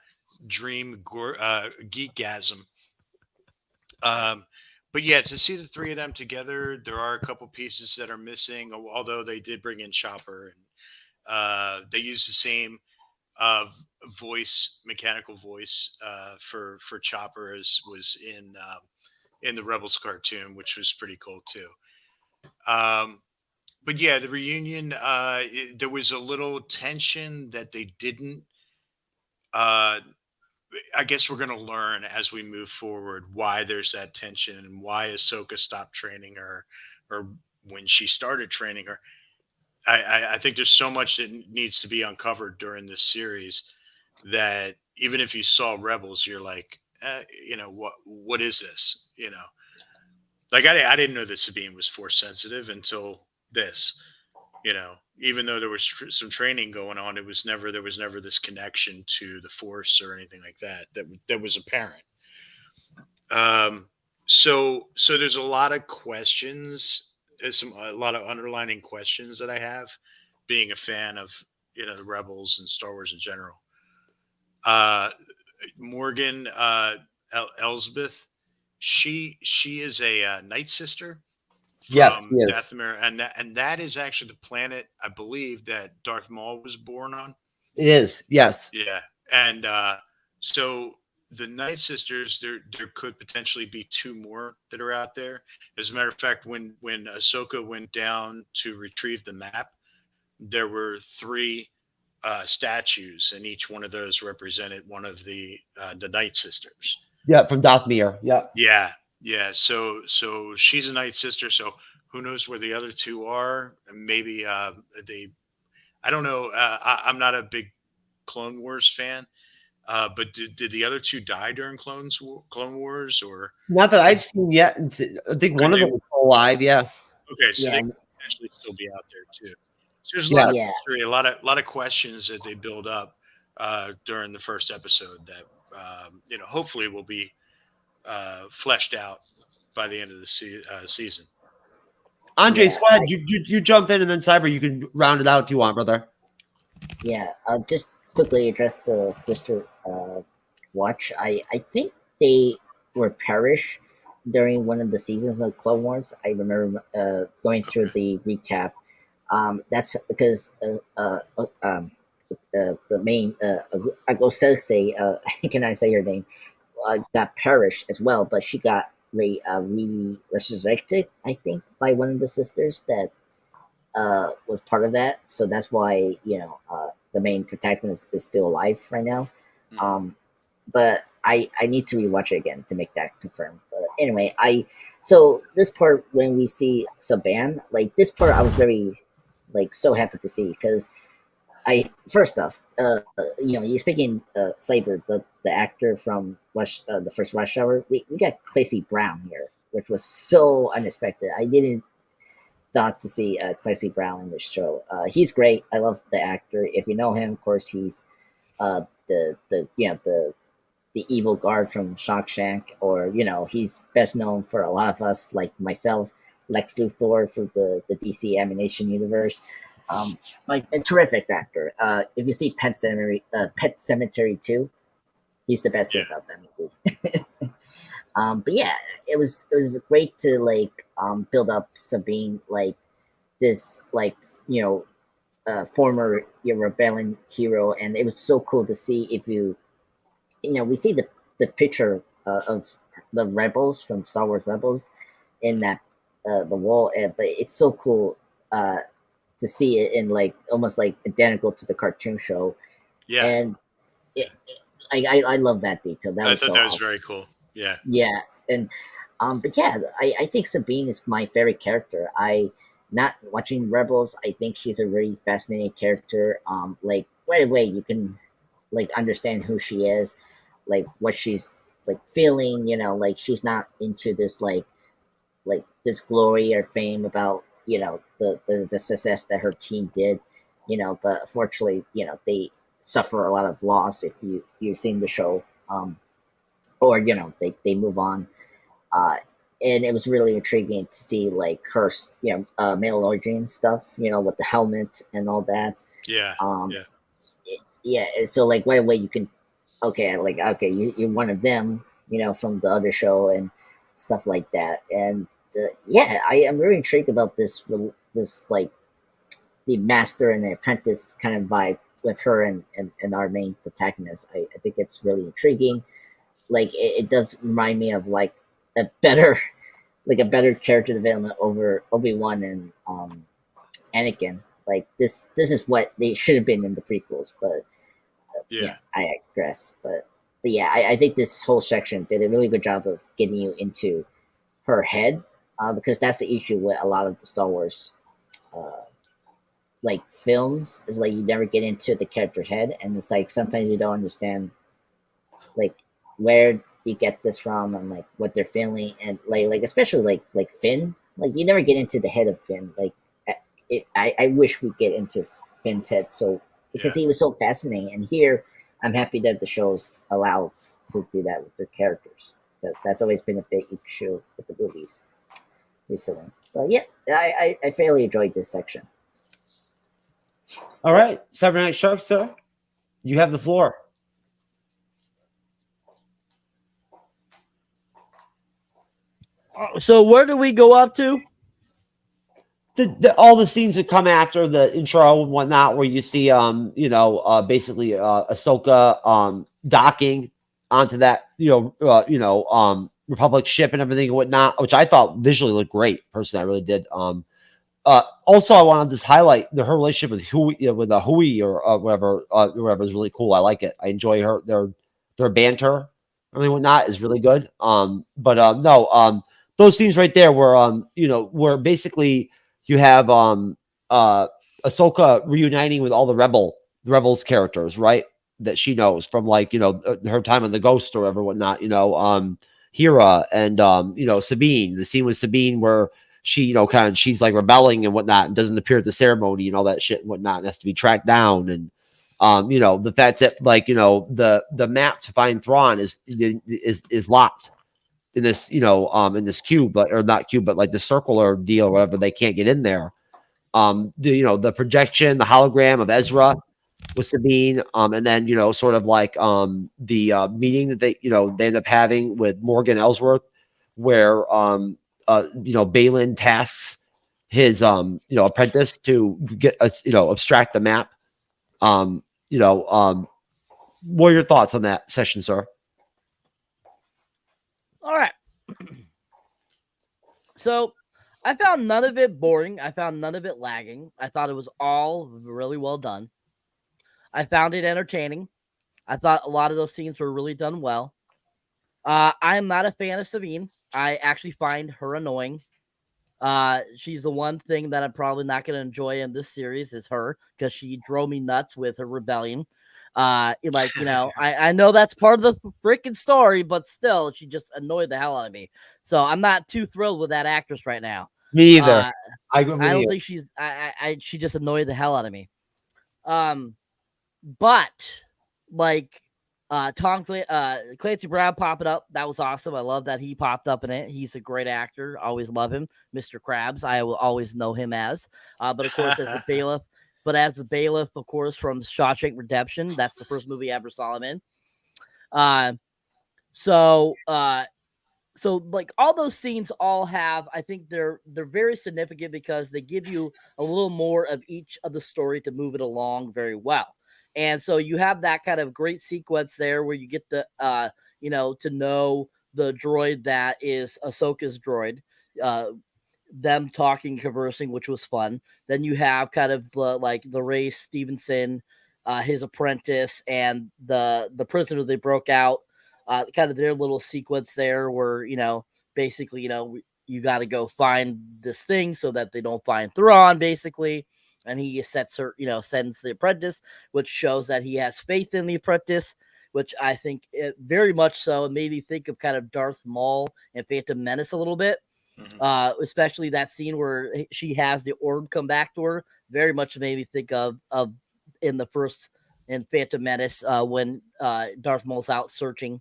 dream geekgasm. But yeah, to see the three of them together, there are a couple pieces that are missing. Although they did bring in Chopper, and they used the same mechanical voice for Chopper as was in the Rebels cartoon, which was pretty cool too. But yeah, the reunion, there was a little tension that they didn't. I guess we're going to learn as we move forward why there's that tension and why Ahsoka stopped training her, or when she started training her. I think there's so much that needs to be uncovered during this series that even if you saw Rebels, you're like, what is this? Like I didn't know that Sabine was force sensitive until this. Even though there was some training going on, there was never this connection to the force or anything like that was apparent. So there's a lot of questions. There's a lot of underlining questions that I have, being a fan of the Rebels and Star Wars in general. Uh, Morgan Elsbeth, she is a Night Sister Yes, from yes, Dathomir, and that is actually the planet I believe that Darth Maul was born on. it is. Yes. Yeah, and so the Night Sisters, there could potentially be two more that are out there. As a matter of fact, when Ahsoka went down to retrieve the map, there were three statues, and each one of those represented one of the Night Sisters. Yeah, from Dathomir. Yeah. Yeah, yeah. So she's a Night Sister. So who knows where the other two are? Maybe they. I don't know. I'm not a big Clone Wars fan. But did the other two die during Clone Wars, or Not that I've seen yet. I think one of them is still alive. Yeah. okay, so Yeah, they could potentially still be out there too. So there's a lot Yeah. of yeah, mystery, a lot of questions that they build up during the first episode that hopefully will be fleshed out by the end of the season. Andre, yeah, Squad, you jump in and then Cyber, you can round it out if you want, brother. yeah. I'll just quickly address the sister watch. I think they were perished during one of the seasons of Clone Wars. I remember going through the recap. That's because the main Agosose, can I say her name? Got perished as well, but she got resurrected, I think, by one of the sisters that was part of that. So that's why the main protagonist is still alive right now. But I need to rewatch it again to make that confirmed. But anyway, so this part when we see Saban, like this part, I was very so happy to see because first off, you're speaking Saber, but the actor from the first Rush Hour, we got Clancy Brown here, which was so unexpected. I didn't thought to see Clancy Brown in this show. He's great. I love the actor. If you know him, of course, he's the evil guard from Shawshank, or he's best known for a lot of us, like myself, Lex Luthor for the DC animation universe. Like a terrific actor. If you see Pet Cemetery 2, he's the best thing about that movie. But yeah, it was great to build up Sabine this former rebellion hero, and it was so cool to see. If we see the picture of the rebels from Star Wars Rebels in that the wall, but it's so cool to see it in almost identical to the cartoon show. Yeah, And I love that detail. That I was thought so that was awesome. very cool. Yeah, Yeah, and but yeah, I think Sabine is my favorite character. Not watching Rebels, I think she's a really fascinating character. Right away you can understand who she is, what she's feeling. She's not into this this glory or fame about the success that her team did. But unfortunately, they suffer a lot of loss if you've seen the show. Or they move on, and it was really intriguing to see her Mandalorian stuff, with the helmet and all that. yeah, um yeah. and so right away you can okay you're one of them, from the other show and stuff like that. And yeah, I am very intrigued about this the master and the apprentice kind of vibe with her and our main protagonist. I think it's really intriguing. It does remind me of a better a better character development over Obi-Wan and Anakin. This is what they should have been in the prequels, but Yeah. I digress. But yeah, I think this whole section did a really good job of getting you into her head, because that's the issue with a lot of the Star Wars films, is you never get into the character's head, and it's sometimes you don't understand where you get this from and what they're feeling, and especially Finn. You never get into the head of Finn. I wish we get into Finn's head, so because he was so fascinating. And here I'm happy that the shows allow to do that with their characters. because that's always been a big issue with the movies recently. But yeah, I fairly enjoyed this section. All right, Cyberneticshark, sir, you have the floor. So where do we go up to? All the scenes that come after the intro and whatnot, where you see, basically Ahsoka docking onto that, Republic ship and everything and whatnot, which I thought visually looked great. Personally, I really did. Also, I want to just highlight her relationship with Hui or whatever is really cool. I like it. I enjoy their banter. Everything whatnot is really good. Those scenes right there where basically you have Ahsoka reuniting with all the rebels characters, right? That she knows from her time on the Ghost or whatever whatnot. Hera and Sabine. The scene with Sabine where she she's like rebelling and whatnot and doesn't appear at the ceremony and all that shit and whatnot and has to be tracked down. And the fact that the map to find Thrawn is locked in this in this cube, or not cube, but like the circular deal or whatever. They can't get in there. The projection, the hologram of Ezra with Sabine, and then sort of like the meeting that they end up having with Morgan Ellsworth, where Balin tasks his apprentice to get abstract the map. What are your thoughts on that session, sir? All right. So I found none of it boring. I found none of it lagging. I thought it was all really well done. I found it entertaining. I thought a lot of those scenes were really done well. I am not a fan of Sabine. I actually find her annoying. She's the one thing that I'm probably not going to enjoy in this series is her, because she drove me nuts with her rebellion. I know that's part of the freaking story, but still, she just annoyed the hell out of me. So I'm not too thrilled with that actress right now. Me either. I don't think she's. She just annoyed the hell out of me. But like Clancy Brown popping up, that was awesome. I love that he popped up in it. He's a great actor. Always love him. Mr. Krabs, I will always know him as. But of course, as the bailiff. But as the bailiff, of course, from Shawshank Redemption, that's the first movie I ever saw him in. So like all those scenes all have, I think they're very significant because they give you a little more of each of the story to move it along very well. And so you have that kind of great sequence there where you get the to know the droid that is Ahsoka's droid. Them talking, conversing, which was fun. Then you have kind of the Ray Stevenson, his apprentice, and the prisoner they broke out. Kind of their little sequence there, where basically you got to go find this thing so that they don't find Thrawn, basically. And he sends the apprentice, which shows that he has faith in the apprentice, which I think very much so. It made me think of kind of Darth Maul and Phantom Menace a little bit. Especially that scene where she has the orb come back to her, very much made me think of in Phantom Menace when Darth Maul's out searching.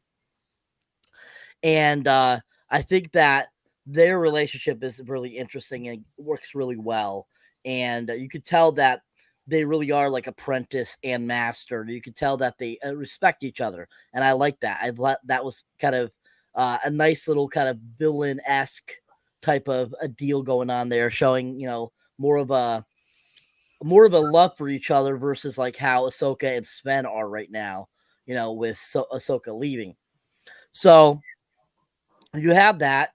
And I think that their relationship is really interesting and works really well. And you could tell that they really are like apprentice and master. You could tell that they respect each other. And I like that. That was kind of a nice little kind of villain-esque type of a deal going on there, showing more of a love for each other versus like how Ahsoka and Sven are right now, with Ahsoka leaving. So you have that,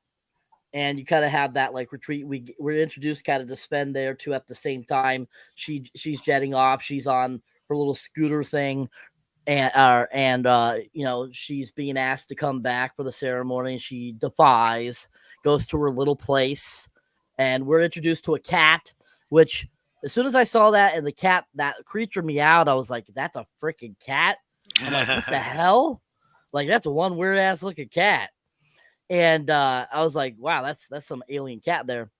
and you kind of have that like retreat. We're introduced kind of to Sven there too at the same time. She's jetting off. She's on her little scooter thing. And she's being asked to come back for the ceremony. She defies, goes to her little place, and we're introduced to a cat, which as soon as I saw that and the cat, that creature meowed, I was like, that's a freaking cat. I'm like, what the hell? Like, that's a one weird ass looking cat. And I was like, wow, that's some alien cat there.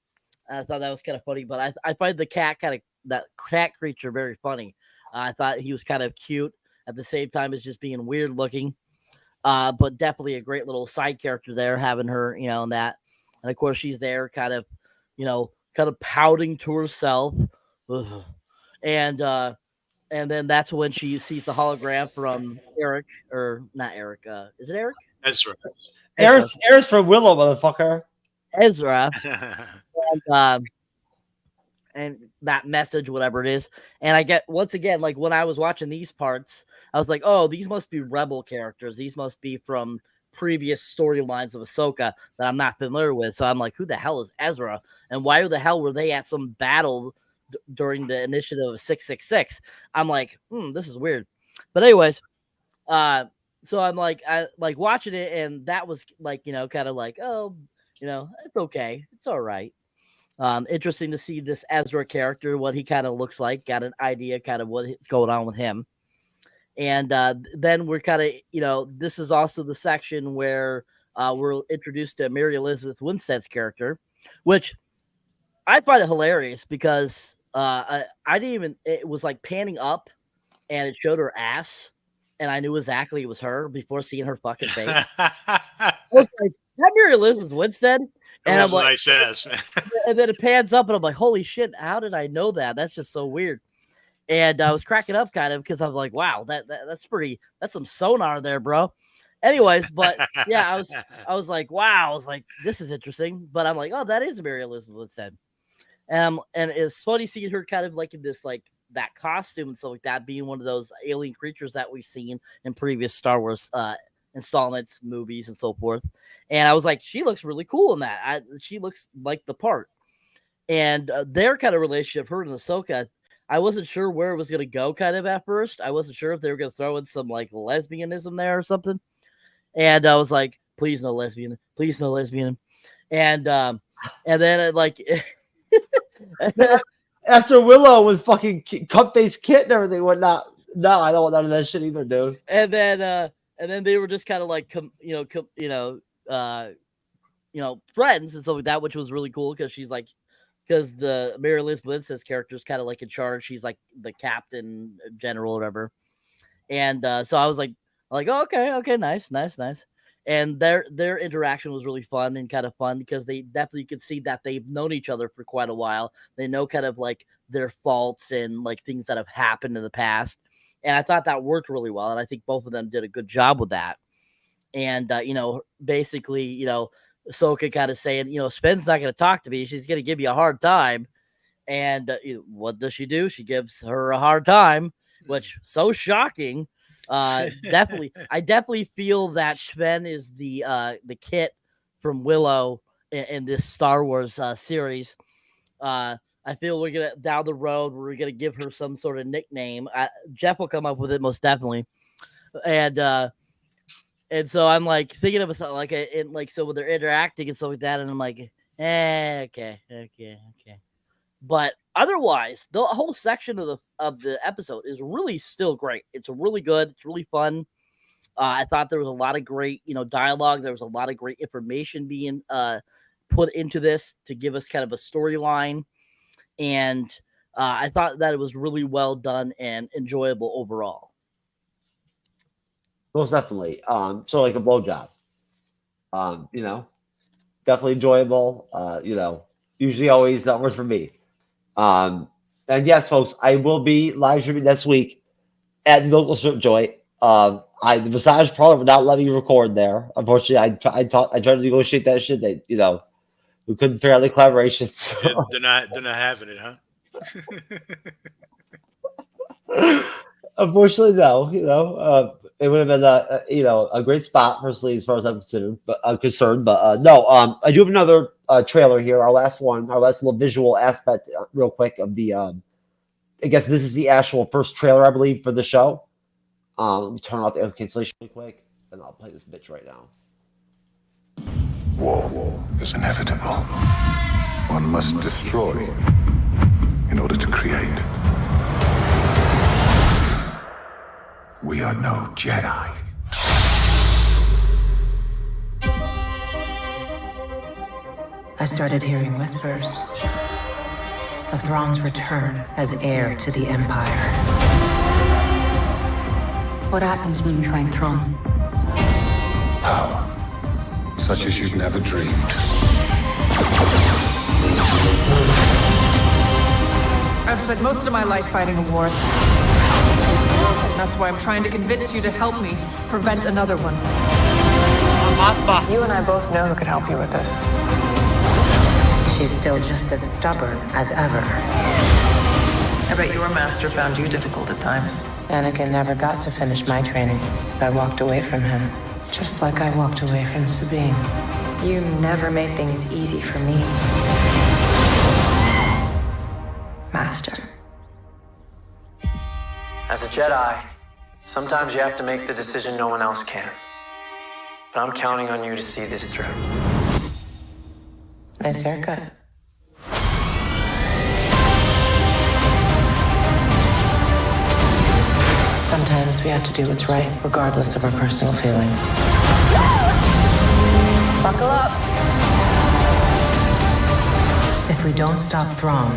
And I thought that was kind of funny, but I find the cat that cat creature very funny. I thought he was kind of cute at the same time as just being weird looking. but definitely a great little side character there, having her, in that. And of course, she's there kind of pouting to herself. Ugh. And then that's when she sees the hologram from Eric, or not Eric. Is it Eric? Ezra. Eric's from Willow, motherfucker. Ezra. And that message, whatever it is. And I get, once again, like when I was watching these parts, I was like, oh, these must be Rebel characters. These must be from previous storylines of Ahsoka that I'm not familiar with. So I'm like, who the hell is Ezra? And why the hell were they at some battle during the initiative of 666? I'm like, this is weird. But anyways, so I'm like, I like watching it, and that was like, kind of like, oh, it's okay. It's all right. Interesting to see this Ezra character, what he kind of looks like, got an idea kind of what's going on with him. And then we're kind of, this is also the section where we're introduced to Mary Elizabeth Winstead's character, which I find it hilarious because I didn't even, it was like panning up and it showed her ass, and I knew exactly it was her before seeing her fucking face. I was like, that Mary Elizabeth Winstead? And I'm like, nice ass, man. And then it pans up, and I'm like, holy shit, how did I know that? That's just so weird. And I was cracking up kind of because I'm like, wow, that's some sonar there, bro. Anyways, but yeah, I was like, wow, I was like, this is interesting. But I'm like, oh, that is Mary Elizabeth Winstead. And it's funny seeing her kind of like in this, like, that costume and stuff like that, being one of those alien creatures that we've seen in previous Star Wars installments, movies, and so forth. And I was like, she looks really cool in that. She looks like the part. And their kind of relationship, her and Ahsoka, I wasn't sure where it was going to go kind of at first. I wasn't sure if they were going to throw in some like lesbianism there or something. And I was like, please no lesbian, please no lesbian. And then like after Willow was fucking cup-faced kit and everything, whatnot. No, I don't want none of that shit either, dude. And then they were just kind of like, friends and stuff like that, which was really cool because she's like, because the Mary Elizabeth Winstead's character is kind of like in charge. She's like the captain general or whatever. And so I was like, oh, okay, nice. And their interaction was really fun and kind of fun because they definitely could see that they've known each other for quite a while. They know kind of like their faults and like things that have happened in the past. And I thought that worked really well. And I think both of them did a good job with that. And, basically, Ahsoka kind of saying, Spen's not going to talk to me. She's going to give you a hard time. And what does she do? She gives her a hard time, which so shocking. I definitely feel that Sven is the kit from Willow in this Star Wars series. I feel we're gonna down the road we're gonna give her some sort of nickname. Jeff will come up with it most definitely, and so I'm like thinking of something like so when they're interacting and stuff like that, and I'm like, okay. But otherwise, the whole section of the episode is really still great. It's really good. It's really fun. I thought there was a lot of great, dialogue. There was a lot of great information being put into this to give us kind of a storyline. And I thought that it was really well done and enjoyable overall. Most definitely. So like a blowjob. Definitely enjoyable. Usually always that works for me. And yes, folks, I will be live streaming next week at the local strip joint. The massage parlor would not let me record there. Unfortunately, I tried to negotiate that shit. They, we couldn't figure out the collaboration. So. They're not having it, huh? Unfortunately, no. It would have been a great spot personally, as far as I'm concerned. But no, I do have another trailer here. Our last little visual aspect, real quick of the. I guess this is the actual first trailer, I believe, for the show. Let me turn off the cancellation really quick, and I'll play this bitch right now. War is inevitable. One must destroy in order to create. We are no Jedi. I started hearing whispers of Thrawn's return as heir to the Empire. What happens when we find Thrawn? Power. Such as you'd never dreamed. I've spent most of my life fighting a war. That's why I'm trying to convince you to help me prevent another one. You and I both know who could help you with this. She's still just as stubborn as ever. I bet your master found you difficult at times. Anakin never got to finish my training. I walked away from him, just like I walked away from Sabine. You never made things easy for me, Master. As a Jedi, sometimes you have to make the decision no one else can. But I'm counting on you to see this through. Nice haircut. Sometimes we have to do what's right, regardless of our personal feelings. Buckle up. If we don't stop Thrawn,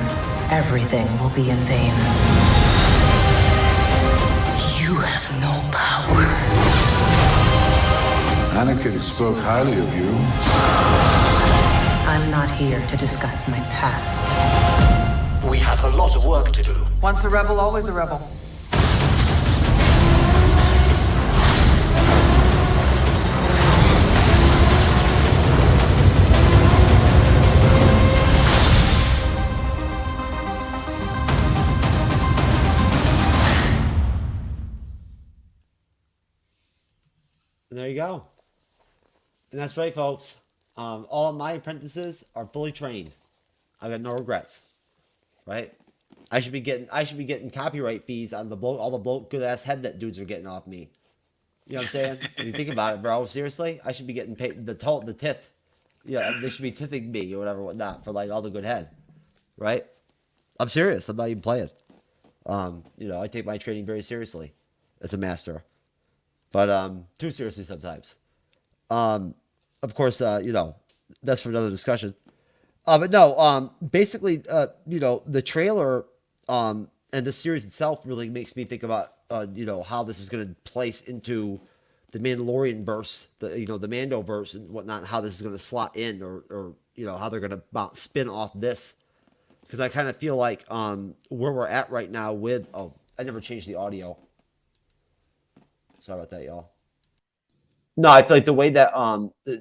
everything will be in vain. You have no power. Anakin spoke highly of you. I'm not here to discuss my past. We have a lot of work to do. Once a rebel, always a rebel. And there you go. And that's right, folks. All of my apprentices are fully trained. I got no regrets. Right? I should be getting copyright fees on all the good ass head that dudes are getting off me. You know what I'm saying? If you think about it, bro, seriously, I should be getting paid the tiff. Yeah, they should be tiffing me or whatever, whatnot, for like all the good head. Right? I'm serious. I'm not even playing. I take my training very seriously as a master. But too seriously sometimes. Of course, that's for another discussion. But no, basically, the trailer and the series itself really makes me think about, how this is going to place into the Mandalorian verse, the Mando verse and whatnot, how this is going to slot in or how they're going to spin off this. Because I kind of feel like where we're at right now with, I never changed the audio. Sorry about that, y'all. No, I feel like the way that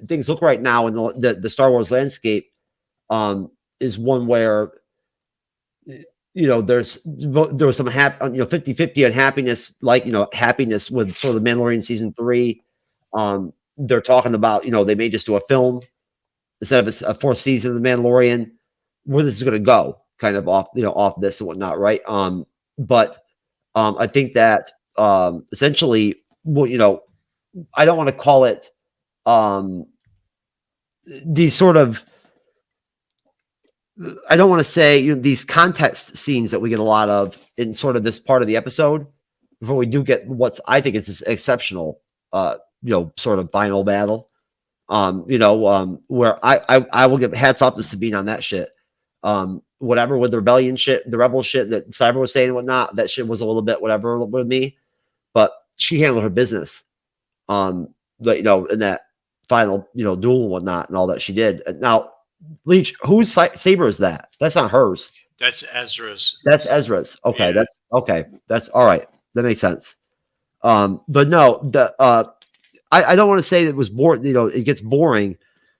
things look right now in the Star Wars landscape is one where there was some 50-50 unhappiness, like happiness with sort of the Mandalorian season 3. They're talking about they may just do a film instead of a 4th season of the Mandalorian. Where this is going to go, kind of off this and whatnot, right? But I think that essentially. Well, I don't want to call it these sort of. I don't want to say these context scenes that we get a lot of in sort of this part of the episode before we do get what's I think is exceptional, sort of final battle. Where I will give hats off to Sabine on that shit. Whatever with the rebellion shit, the rebel shit that Cyber was saying and whatnot, that shit was a little bit whatever with me, but she handled her business, in that final, duel and whatnot and all that she did. And now, Leech, whose saber is that? That's not hers. That's Ezra's. That's Ezra's. Okay, Yeah. that's okay. That's all right. That makes sense. But no, I don't want to say that it was boring. It gets boring,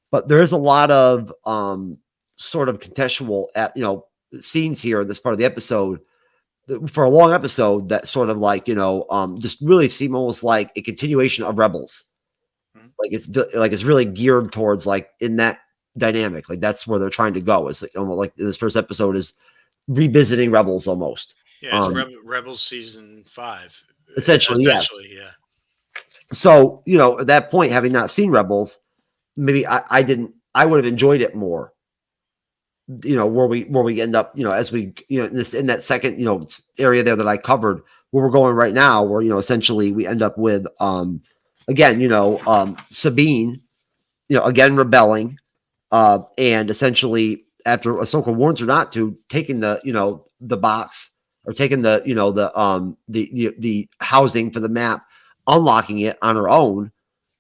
but there is a lot of sort of contextual scenes here in this part of the episode. For a long episode that sort of like just really seem almost like a continuation of Rebels. Like it's really geared towards like in that dynamic, like that's where they're trying to go. It's like almost like this first episode is revisiting Rebels almost. Yeah, it's Rebels season 5. Essentially, yes. Yeah. So at that point, having not seen Rebels, maybe I would have enjoyed it more. Where we end up, as we, in that second, area there that I covered, where we're going right now, where, essentially we end up with, again, Sabine, again, rebelling, and essentially after Ahsoka warns her not to, taking the box or taking the housing for the map, unlocking it on her own,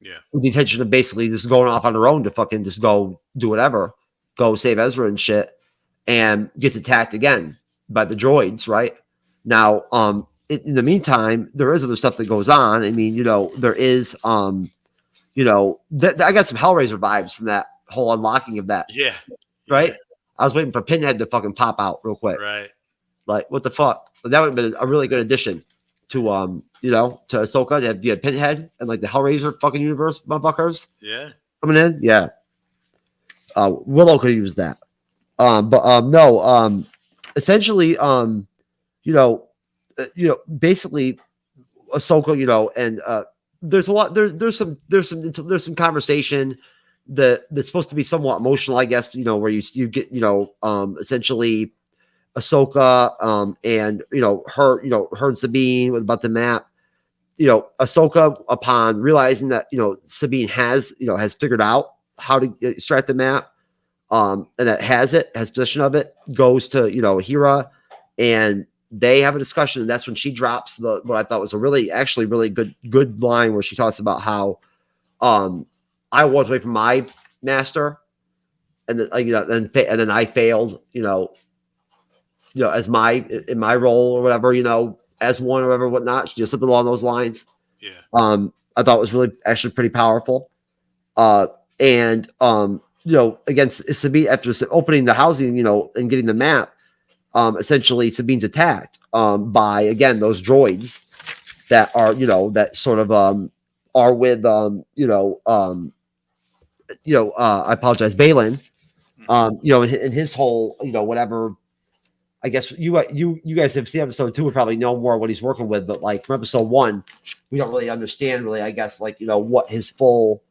Yeah. with the intention of basically just going off on her own to fucking just go do whatever, go save Ezra and shit, and gets attacked again by the droids. Right now, in the meantime, there is other stuff that goes on. I mean, there is, I got some Hellraiser vibes from that whole unlocking of that. Yeah. Right. Yeah. I was waiting for Pinhead to fucking pop out real quick. Right. Like, what the fuck? That would have been a really good addition to to Ahsoka. You had Pinhead and like the Hellraiser fucking universe motherfuckers Yeah. coming in. Yeah. Willow could use that. No. Essentially, basically, Ahsoka, and there's a lot. There's some conversation that's supposed to be somewhat emotional, I guess. Where you get essentially Ahsoka, and her and Sabine about the map. Ahsoka, upon realizing that Sabine has figured out how to extract the map, and that has possession of it, goes to Hera, and they have a discussion, and that's when she drops what I thought was a really good line, where she talks about how I walked away from my master, and then and then I failed, as in my role or whatever, as one or whatever, whatnot, something along those lines. Yeah. I thought it was really actually pretty powerful. And against Sabine, after opening the housing, and getting the map, essentially Sabine's attacked by, again, those droids that are, that sort of are with I apologize, Balin, in his whole, whatever. I guess you guys have seen episode 2 would probably know more what he's working with, but like from episode 1, we don't really understand I guess, like, what his full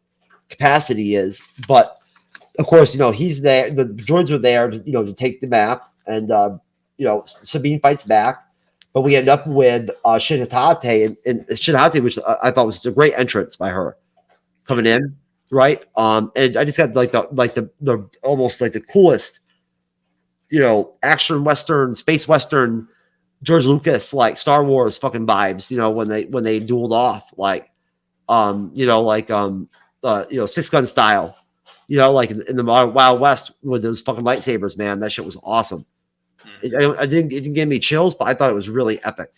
capacity is. But of course, he's there. The droids are there to take the map, and Sabine fights back, but we end up with Shin Hati, and Shin Hati, which I thought was a great entrance by her coming in, right? And I just got the almost like the coolest, action Western, space Western, George Lucas, like Star Wars fucking vibes, when they dueled off, like, 6-gun style, like in the Wild West with those fucking lightsabers, man. That shit was awesome. It didn't give me chills, but I thought it was really epic.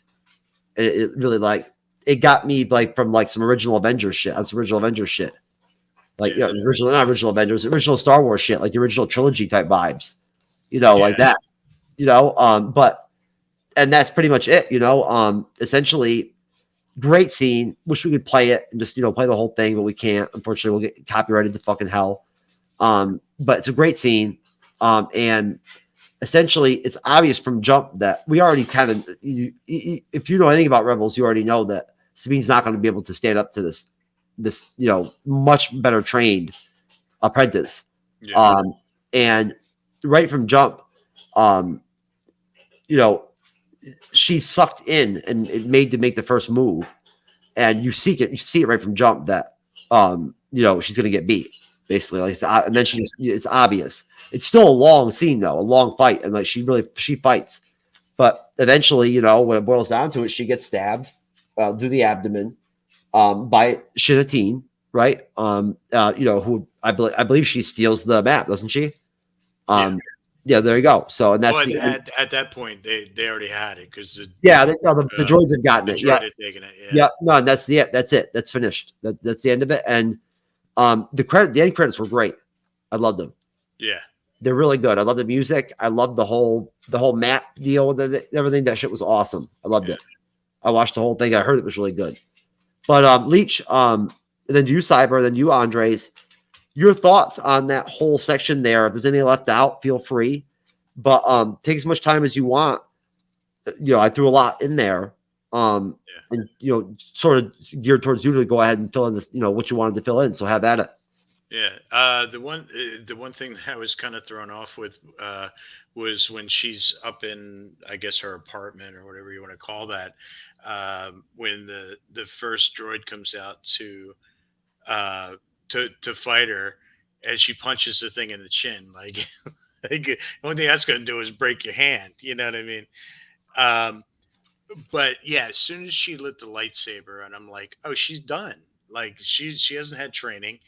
It really, it got me from some original Avengers shit. Some original Avengers shit. Not original Avengers, original Star Wars shit, like the original trilogy type vibes. Like that, but, and that's pretty much it, essentially great scene. Wish we could play it and just, play the whole thing, but we can't. Unfortunately, we'll get copyrighted to fucking hell. But it's a great scene. And essentially it's obvious from jump that we already kind of, if you know anything about Rebels, you already know that Sabine's not going to be able to stand up to this, much better trained apprentice. Yeah. And right from jump, she's sucked in and it made to make the first move, and you see it right from jump that she's gonna get beat, basically, and then it's obvious. It's still a long scene though, a long fight, and like she fights, but eventually, when it boils down to it, she gets stabbed through the abdomen by Shin-Hati, right? Who I believe she steals the map, doesn't she? Yeah, there you go. So, and that's at that point they already had it, because the droids have gotten it. Yeah, yeah. No, and that's it. That's finished. That's the end of it. And the end credits were great. I loved them. Yeah, they're really good. I love the music. I love the whole map deal with everything. That shit was awesome. I loved it. I watched the whole thing. I heard it was really good. But Leech, then you Cyber, then you Andres. Your thoughts on that whole section there? If there's anything left out, feel free. But take as much time as you want. I threw a lot in there. And sort of geared towards you to go ahead and fill in this, what you wanted to fill in. So have at it. Yeah. The one thing that I was kind of thrown off with was when she's up in, I guess, her apartment or whatever you want to call that. When the first droid comes out to fight her, and she punches the thing in the chin, like, the only thing that's going to do is break your hand. You know what I mean? But yeah, as soon as she lit the lightsaber, and I'm like, oh, she's done. Like she hasn't had training.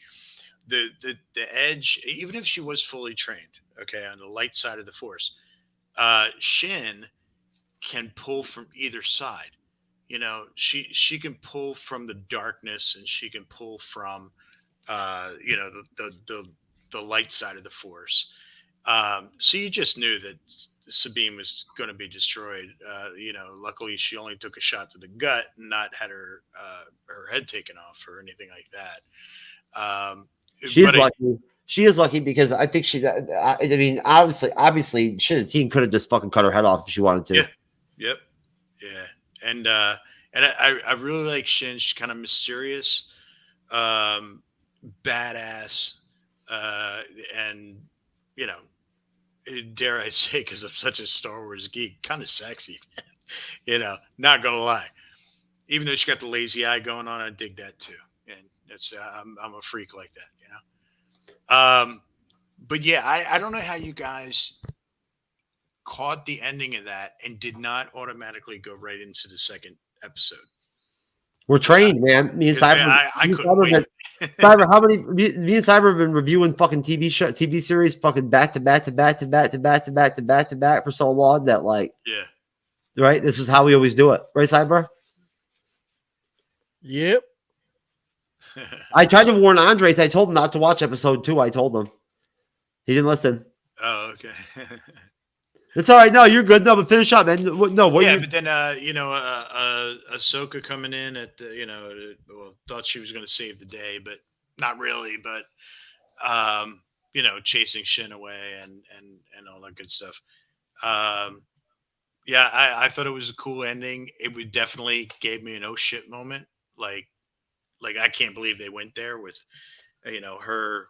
The Edge, even if she was fully trained, okay, on the light side of the Force, Shin can pull from either side. You know, she can pull from the darkness, and she can pull from the light side of the Force. So you just knew that Sabine was going to be destroyed. Luckily she only took a shot to the gut and not had her head taken off or anything like that. She is lucky. She is lucky because I think I mean, obviously, shit, the team could have just fucking cut her head off if she wanted to. Yeah. Yep. Yeah. And I really like Shin. She's kind of mysterious, badass, and dare I say, because I'm such a Star Wars geek, kind of sexy. Not gonna lie. Even though she got the lazy eye going on, I dig that too. And that's I'm a freak like that. But yeah, I don't know how you guys caught the ending of that and did not automatically go right into the second episode. We're trained, man. Me and Cyber. I couldn't wait. Cyber, how many? Me and Cyber have been reviewing fucking TV series, fucking back to back for so long that, like, yeah, right. This is how we always do it, right, Cyber? Yep. I tried to warn Andres. I told him not to watch episode 2. I told him. He didn't listen. Oh, okay. It's all right. No, you're good. No, but finish up, man. No, what? Yeah, but then Ahsoka coming in at thought she was going to save the day, but not really. But chasing Shin away and all that good stuff. Yeah, I thought it was a cool ending. It would definitely gave me an oh shit moment. Like I can't believe they went there with her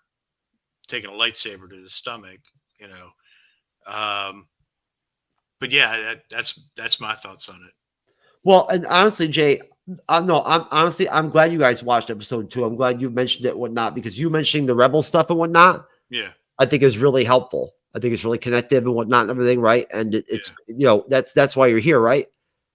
taking a lightsaber to the stomach. But yeah, that's my thoughts on it. Well, and honestly, Jay, I'm glad you guys watched episode 2. I'm glad you mentioned it, whatnot, because you mentioning the Rebel stuff and whatnot. Yeah, I think is really helpful. I think it's really connective and whatnot and everything, right? And it's that's why you're here, right?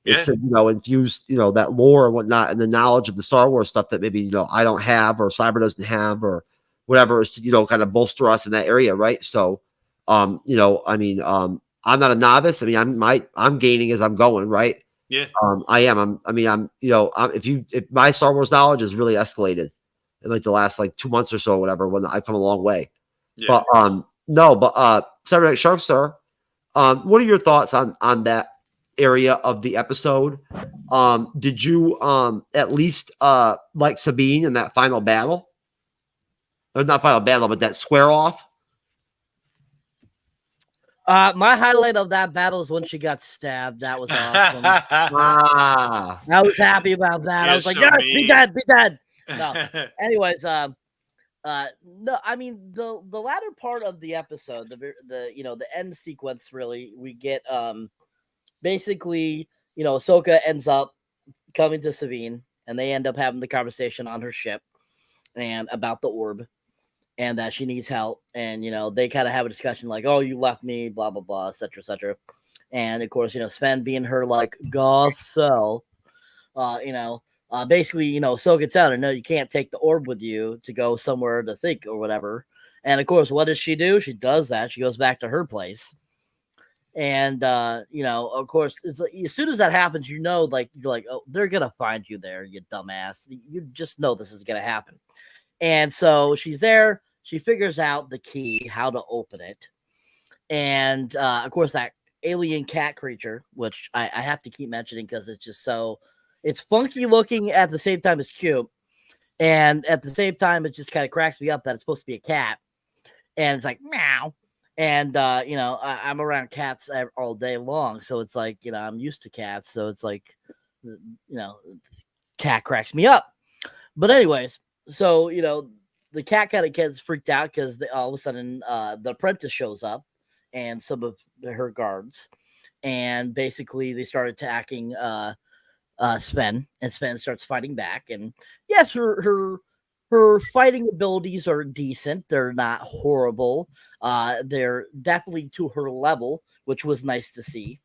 It's to infuse that lore and whatnot and the knowledge of the Star Wars stuff that maybe I don't have or Cyber doesn't have or whatever, is to kind of bolster us in that area, right? So, I mean, I'm not a novice. I mean, I'm gaining as I'm going, right? Yeah. I am. If my Star Wars knowledge has really escalated in like the last 2 months or so, or whatever, when I've come a long way. Yeah. But Cyberneticshark, sir, what are your thoughts on that area of the episode? Did you at least like Sabine in that final battle? Or not final battle, but that square off? My highlight of that battle is when she got stabbed. That was awesome. I was happy about that. I was like, yes, be dead. No. Anyways, no, I mean the latter part of the episode, the end sequence, really, we get basically, Ahsoka ends up coming to Sabine, and they end up having the conversation on her ship and about the orb. And that she needs help, and they kind of have a discussion like, "Oh, you left me," blah blah blah, etc. etc. And of course, Sven being her goth self, basically, Ahsoka telling her, "No, you can't take the orb with you to go somewhere to think or whatever." And of course, what does she do? She does that. She goes back to her place, and of course, it's like, as soon as that happens, you're like, "Oh, they're gonna find you there, you dumbass." You just know this is gonna happen. And so she's there. She figures out the key, how to open it. And, of course, that alien cat creature, which I have to keep mentioning because it's just it's funky looking at the same time as cute. And at the same time, it just kind of cracks me up that it's supposed to be a cat. And it's like, meow. And, I'm around cats all day long. So it's like, I'm used to cats. So it's like, cat cracks me up. But anyways. So, the cat kind of gets freaked out because all of a sudden the apprentice shows up and some of her guards. And basically they start attacking Sven, and Sven starts fighting back. And yes, her fighting abilities are decent. They're not horrible. They're definitely to her level, which was nice to see.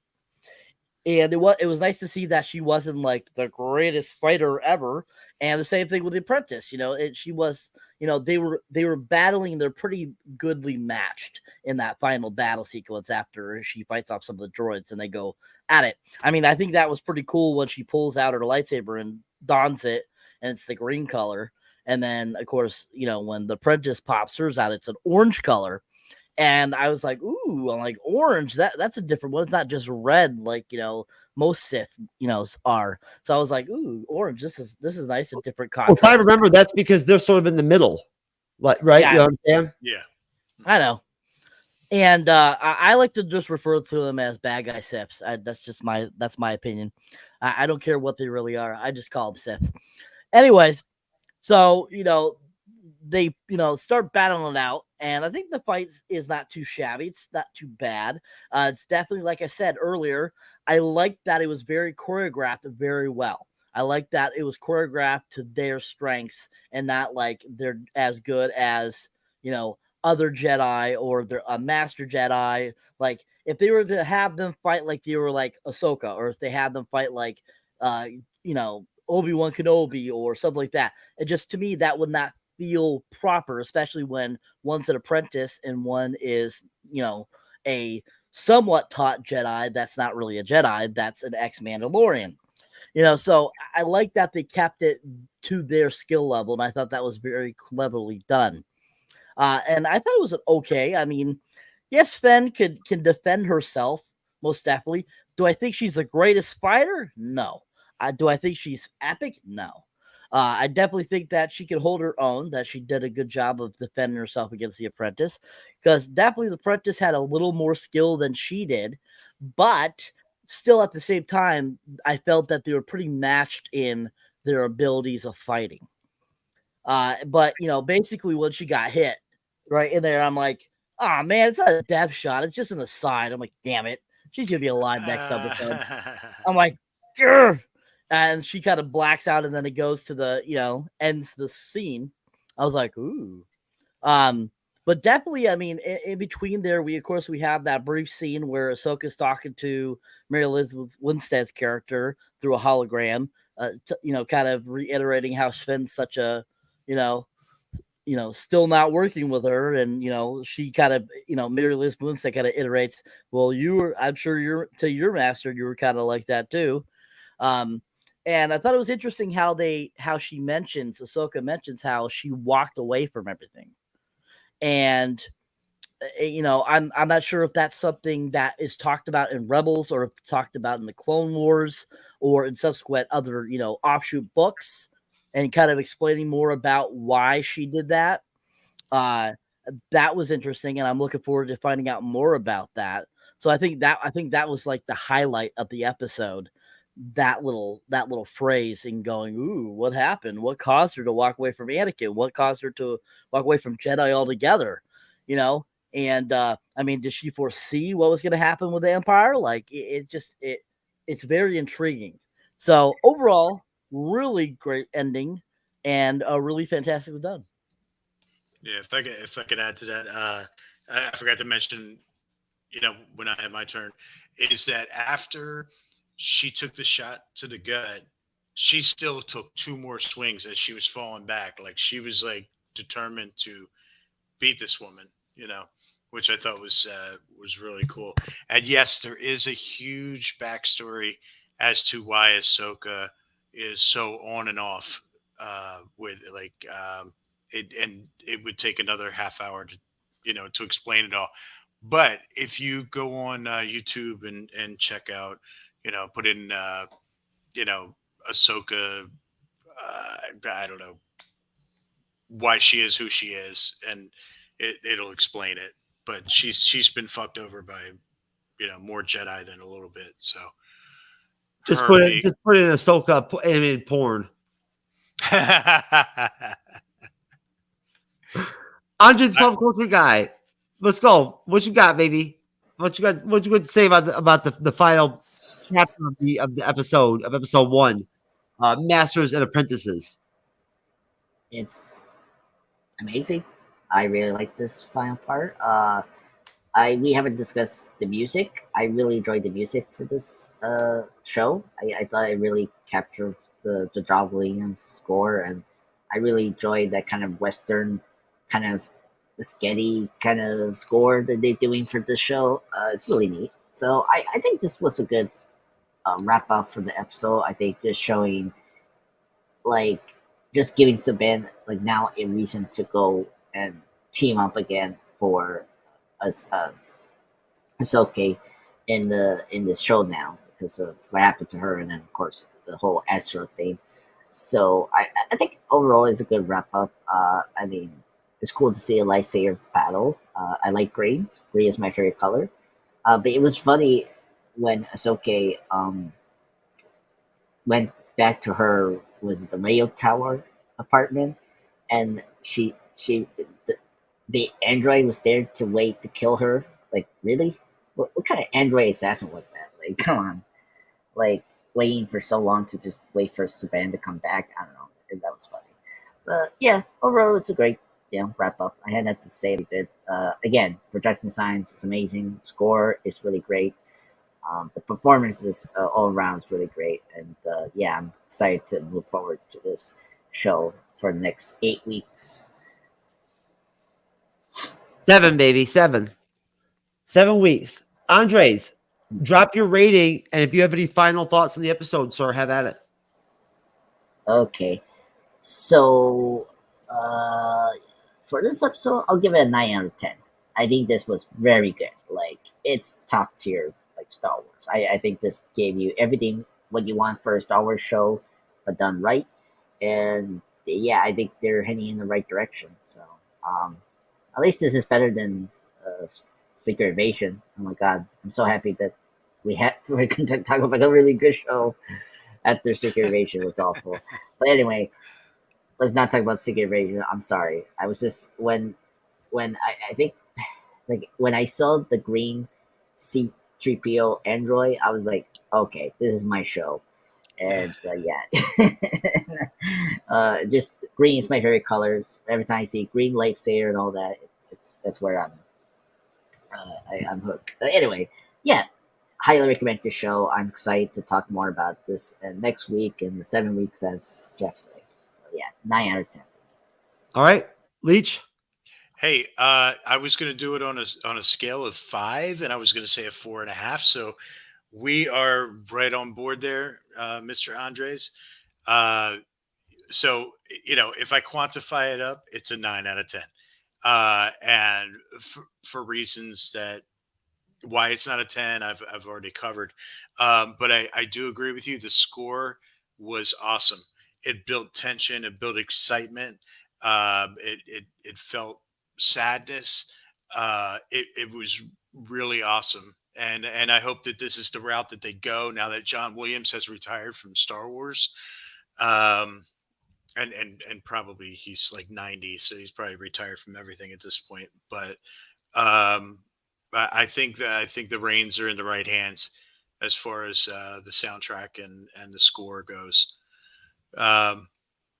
And it was nice to see that she wasn't like the greatest fighter ever. And the same thing with the Apprentice. She was. They were battling. They're pretty goodly matched in that final battle sequence after she fights off some of the droids and they go at it. I mean, I think that was pretty cool when she pulls out her lightsaber and dons it, and it's the green color. And then, of course, when the Apprentice pops hers out, it's an orange color. And I was like, ooh, I'm like, orange, that's a different one. It's not just red like, most Sith, are. So I was like, ooh, orange, this is nice, a different Well, contrast. if I remember, that's because they're sort of in the middle. Like, right? Yeah. You know what I'm saying? Yeah. I know. And I like to just refer to them as bad guy Siths. That's my opinion. I don't care what they really are. I just call them Sith. Anyways, so, they, start battling it out. And I think the fight is not too shabby. It's not too bad. It's definitely, like I said earlier, I like that it was very choreographed very well. I like that it was choreographed to their strengths and not like they're as good as, other Jedi or they're a master Jedi. Like if they were to have them fight like they were like Ahsoka, or if they had them fight like, Obi-Wan Kenobi or something like that, it just, to me, that would not feel proper, especially when one's an apprentice and one is, a somewhat taught Jedi that's not really a Jedi, that's an ex-Mandalorian. So I like that they kept it to their skill level, and I thought that was very cleverly done. And I thought it was okay. I mean, yes, Fen can defend herself, most definitely. Do I think she's the greatest fighter? No. Do I think she's epic? No. I definitely think that she can hold her own, that she did a good job of defending herself against the Apprentice, because definitely the Apprentice had a little more skill than she did, but still at the same time, I felt that they were pretty matched in their abilities of fighting. But, basically when she got hit right in there, I'm like, oh man, it's not a depth shot. It's just in the side. I'm like, damn it. She's going to be alive next episode. I'm like, grr! And she kind of blacks out, and then it goes to the, ends the scene. I was like, ooh. But definitely, I mean, in between there, we have that brief scene where Ahsoka's talking to Mary Elizabeth Winstead's character through a hologram, kind of reiterating how Sven's such a, still not working with her. And, she kind of, Mary Elizabeth Winstead kind of iterates, well, I'm sure to your master, you were kind of like that too. And I thought it was interesting how Ahsoka mentions how she walked away from everything. And, I'm not sure if that's something that is talked about in Rebels, or if it's talked about in the Clone Wars, or in subsequent other, offshoot books, and kind of explaining more about why she did that. That was interesting, and I'm looking forward to finding out more about that. So I think that was like the highlight of the episode. That little phrase, and going, ooh, what happened? What caused her to walk away from Anakin? What caused her to walk away from Jedi altogether? And I mean, did she foresee what was going to happen with the Empire? Like it's very intriguing. So overall, really great ending, and really fantastically done. Yeah, if I could add to that, I forgot to mention, when I had my turn, is that after she took the shot to the gut, she still took 2 more swings as she was falling back. Like she was like determined to beat this woman, which I thought was really cool. And yes, there is a huge backstory as to why Ahsoka is so on and off with it, and it would take another half hour to to explain it all. But if you go on YouTube and check out, put in Ahsoka, I don't know why she is who she is, and it'll explain it. But she's been fucked over by more Jedi than a little bit. So just put in Ahsoka animated porn. Andre's pop culture guy. Let's go. What you got, baby? What you got to say about the final chapter of the episode of episode 1, Masters and Apprentices? It's amazing. I really like this final part. we haven't discussed the music. I really enjoyed the music for this show. I thought it really captured the John Williams score, and I really enjoyed that kind of Western kind of sketchy kind of score that they're doing for this show. It's really neat. So I think this was a good wrap up for the episode. I think just showing like just giving Saban like now a reason to go and team up again for us Ahsoka in this show now because of what happened to her and then of course the whole Ezra thing. So I think overall it's a good wrap up. I mean it's cool to see a lightsaber battle. I like green. Green is my favorite color. But it was funny when Ahsoka went back to her was it the radio tower apartment, and the android was there to wait to kill her. Like really, what kind of android assassin was that? Like come on, like waiting for so long to just wait for Saban to come back. I don't know. That was funny. But yeah, overall it's a great wrap up. I had that to say. We did. Again, production science is amazing. Score is really great. The performances all around is really great, and yeah, I'm excited to move forward to this show for the next 8 weeks. 7, baby, 7 weeks. Andres, drop your rating, and if you have any final thoughts on the episode, sir, have at it. Okay, so for this episode, I'll give it a 9 out of 10. I think this was very good. Like it's top tier. Like Star Wars. I think this gave you everything what you want for a Star Wars show, but done right. And yeah, I think they're heading in the right direction. So at least this is better than Secret Invasion. Oh my god, I'm so happy that we can talk about a really good show after Secret Invasion was awful. But anyway, let's not talk about Secret Invasion. I'm sorry. I was just when I think like when I saw the green C-3PO android, I was like, okay, this is my show. And yeah, just green is my favorite colors. Every time I see green lightsaber and all that, that's where I'm hooked. But anyway, yeah, highly recommend this show. I'm excited to talk more about this next week and the 7 weeks, as Jeff said. So yeah, 9 out of 10. All right, Leech. Hey, I was going to do it on a scale of 5, and I was going to say a 4.5. So we are right on board there, Mr. Andres. So if I quantify it up, it's a 9 out of 10. And for reasons that why it's not a 10, I've already covered. But I do agree with you. The score was awesome. It built tension. It built excitement. It felt sadness. It was really awesome. And I hope that this is the route that they go now that John Williams has retired from Star Wars. And probably he's like 90, so he's probably retired from everything at this point. But I think the reins are in the right hands as far as the soundtrack and the score goes. But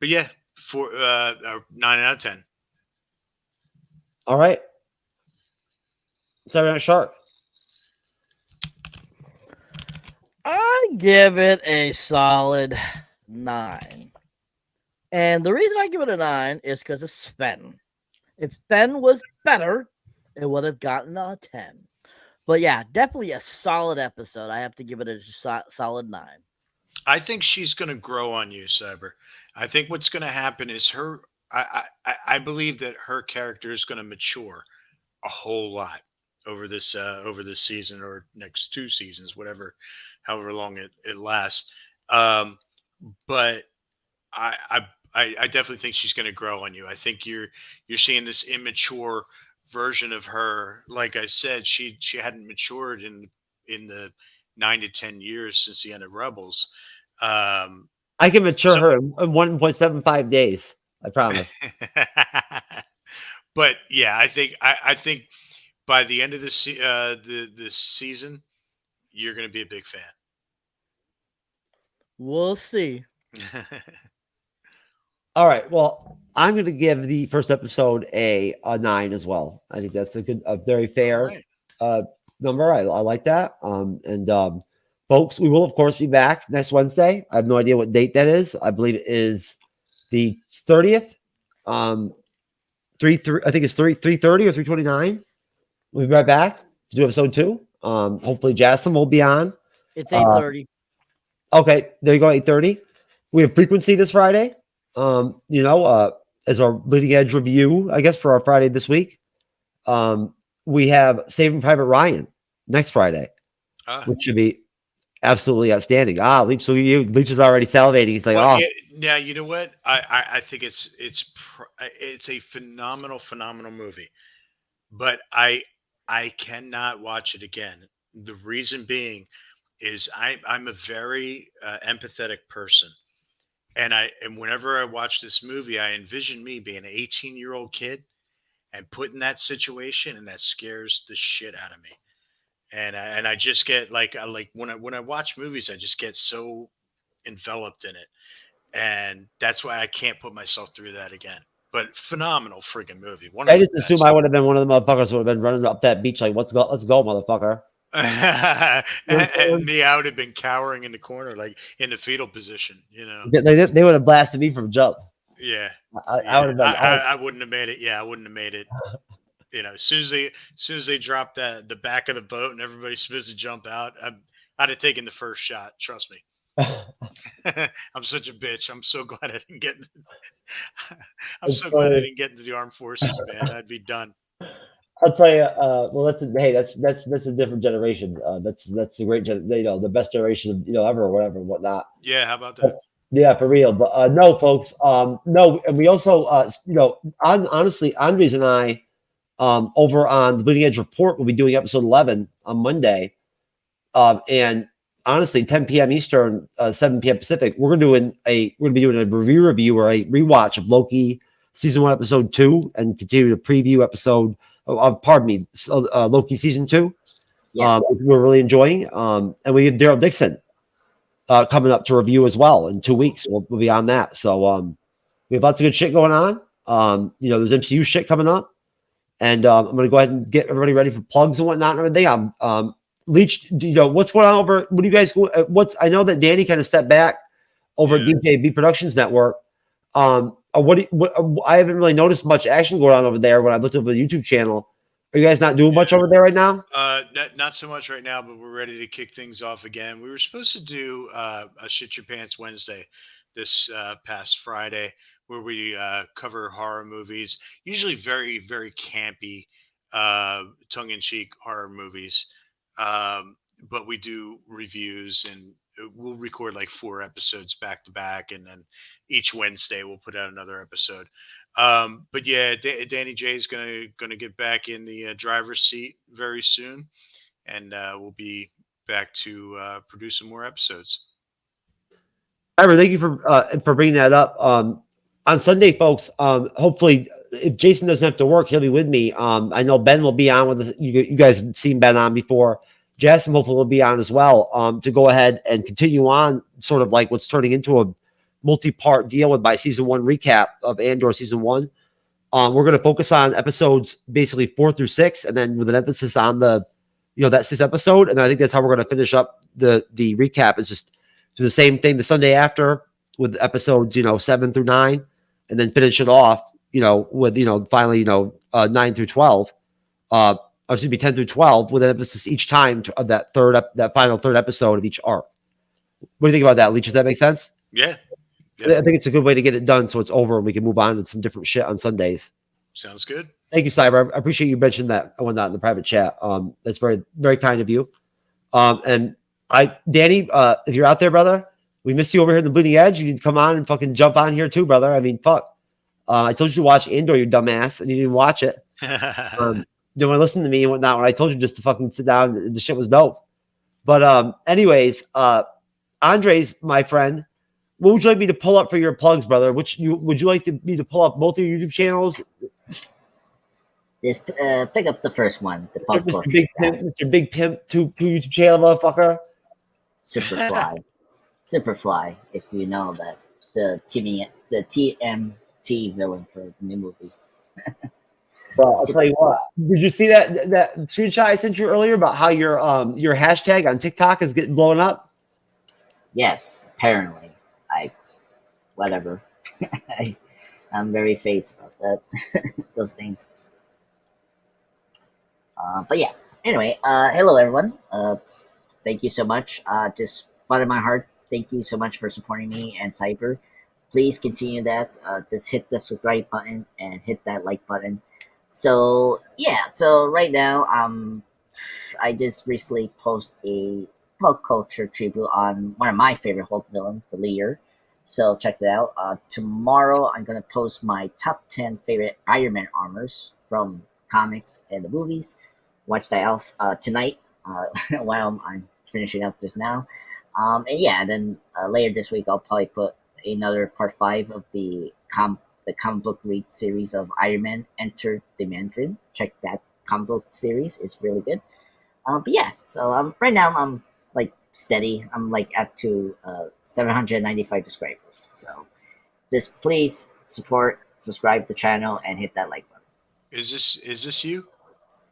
yeah, 9 out of 10. All right. Cyberneticshark. I give it a solid 9. And the reason I give it a 9 is because of Sven. If Sven was better, it would have gotten a 10. But yeah, definitely a solid episode. I have to give it a solid 9. I think she's going to grow on you, Cyber. I think what's going to happen is I believe that her character is going to mature a whole lot over this season or next 2 seasons, however long it lasts. But I definitely think she's going to grow on you. I think you're seeing this immature version of her. Like I said, she hadn't matured in the 9 to 10 years since the end of Rebels. I can mature her in 1.75 days. I promise. But yeah, I think by the end of this season, you're going to be a big fan. We'll see. All right. Well, I'm going to give the first episode a 9 as well. I think that's a very fair. Right. number. I like that. Folks, we will of course be back next Wednesday. I have no idea what date that is. I believe it is the 30th. 3 I think it's 3:30 or 3:29. We'll be right back to do episode 2. Hopefully Jasmine will be on. It's 8:30. Okay, there you go, 8:30. We have frequency this Friday. As our Bleeding Edge review, I guess, for our Friday this week. We have Saving Private Ryan next Friday, which should be absolutely outstanding. Leach, so Leach is already salivating. He's like, yeah, you know what? I think it's a phenomenal movie, but I cannot watch it again. The reason being is I'm a very empathetic person, and whenever I watch this movie, I envision me being an 18-year-old kid and put in that situation, and that scares the shit out of me. And I just get like when I watch movies, I just get so enveloped in it, and that's why I can't put myself through that again. But phenomenal freaking movie. I just assume I would have been one of the motherfuckers who would have been running up that beach like, let's go, motherfucker. and me, I would have been cowering in the corner, like in the fetal position. They would have blasted me from jump. Yeah, I would have been. I wouldn't have made it. Yeah, I wouldn't have made it. As soon as they dropped the back of the boat and everybody's supposed to jump out, I'd have taken the first shot. Trust me. I'm such a bitch. I'm so glad I didn't get. Glad I didn't get into the armed forces, man. I'd be done. I'll tell you. Well, that's a different generation. That's a great the best generation ever or whatever and whatnot. Yeah, how about that? Yeah, for real. But no, folks. No, and we also honestly, Andres and I. Over on the Bleeding Edge Report, we'll be doing episode 11 on Monday. And honestly, 10 p.m. Eastern, 7 p.m. Pacific, we're gonna be doing a review or a rewatch of Loki season 1, episode 2, and continue to preview Loki season 2. Yeah. Which we're really enjoying. And we have Daryl Dixon coming up to review as well in 2 weeks. We'll be on that. So we have lots of good shit going on. There's MCU shit coming up. And I'm going to go ahead and get everybody ready for plugs and whatnot and everything. Leech, what's going on over? What do you guys? I know that Danny kind of stepped back over at DJB Productions Network. I haven't really noticed much action going on over there when I looked over the YouTube channel. Are you guys not doing much over there right now? Not so much right now, but we're ready to kick things off again. We were supposed to do a Shit Your Pants Wednesday this past Friday, where we cover horror movies, usually very, very campy, tongue-in-cheek horror movies. But we do reviews, and we'll record like 4 episodes back to back, and then each Wednesday we'll put out another episode. But yeah, Danny J is gonna get back in the driver's seat very soon, and we'll be back to producing more episodes. Ira, thank you for bringing that up. On Sunday, folks, hopefully, if Jason doesn't have to work, he'll be with me. I know Ben will be on with us. You guys have seen Ben on before. Jasmine hopefully will be on as well to go ahead and continue on sort of like what's turning into a multi-part deal with my season 1 recap of Andor season 1. We're going to focus on episodes basically 4 through 6, and then with an emphasis on that 6th episode. And I think that's how we're going to finish up the recap. Is just do the same thing the Sunday after with episodes 7 through 9. And then finish it off, with, finally, 9 through 12. Or should be 10 through 12 with an emphasis each time of that final third episode of each arc. What do you think about that, Leech? Does that make sense? Yeah. I think it's a good way to get it done so it's over and we can move on to some different shit on Sundays. Sounds good. Thank you, Cyber. I appreciate you mentioning that and whatnot in the private chat. That's very, very kind of you. And Danny, if you're out there, brother, we missed you over here in the Bleeding Edge. You need to come on and fucking jump on here too, brother. I mean, fuck. I told you to watch Andor, you dumbass, and you didn't watch it. You don't want to listen to me and whatnot when I told you just to fucking sit down. The shit was dope. But anyways, Andres, my friend, what would you like me to pull up for your plugs, brother? Would you like me to pull up both of your YouTube channels? Just pick up the first one. The Mr. Big Pimp, two YouTube channel, motherfucker. Superfly, if you know that, the TMT villain for the new movie. Well, I'll tell you what. Did you see that screenshot I sent you earlier about how your hashtag on TikTok is getting blown up? Yes, apparently. Whatever. I'm very phased about that. Those things. But yeah. Anyway, hello everyone. Thank you so much. Just bottom of my heart, thank you so much for supporting me and Cyber. Please continue that. Just hit the subscribe button and hit that like button. So yeah. So right now, I just recently posted a pop culture tribute on one of my favorite Hulk villains, the Leader. So check that out. Tomorrow I'm gonna post my top 10 favorite Iron Man armors from comics and the movies. Watch that out tonight while I'm finishing up this now. And yeah, then later this week I'll probably put another part 5 of the comic book read series of Iron Man Enter the Mandarin. Check that comic book series; it's really good. But yeah, so right now I'm like steady. I'm like at to 795 subscribers. So just please subscribe the channel, and hit that like button. Is this you?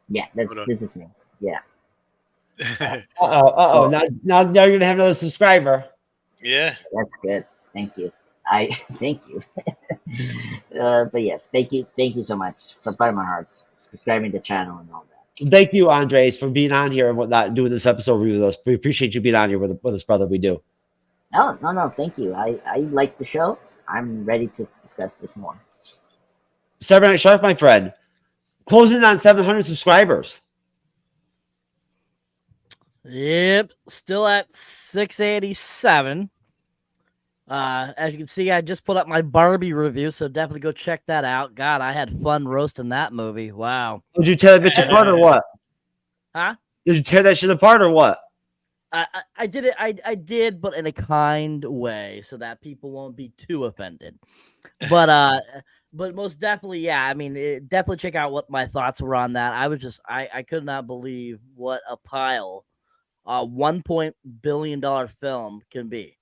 Yeah, this is me. Yeah. Now you're gonna have another subscriber. Yeah, that's good. Thank you. Thank you. But yes, thank you so much from bottom of my heart, subscribing to the channel and all that. Thank you, Andres, for being on here and whatnot, doing this episode review with us. We appreciate you being on here with us, brother. We do. Oh no, thank you. I like the show. I'm ready to discuss this more. Cyberneticshark, my friend, closing on 700 subscribers. Yep, still at 687. As you can see, I just put up my Barbie review, so definitely go check that out. God, I had fun roasting that movie. Wow. Did you tear that bitch apart or what? Huh? Did you tear that shit apart or what? I did it. I did, but in a kind way, so that people won't be too offended. But most definitely, yeah. I mean, definitely check out what my thoughts were on that. I could not believe what a pile $1 billion film can be.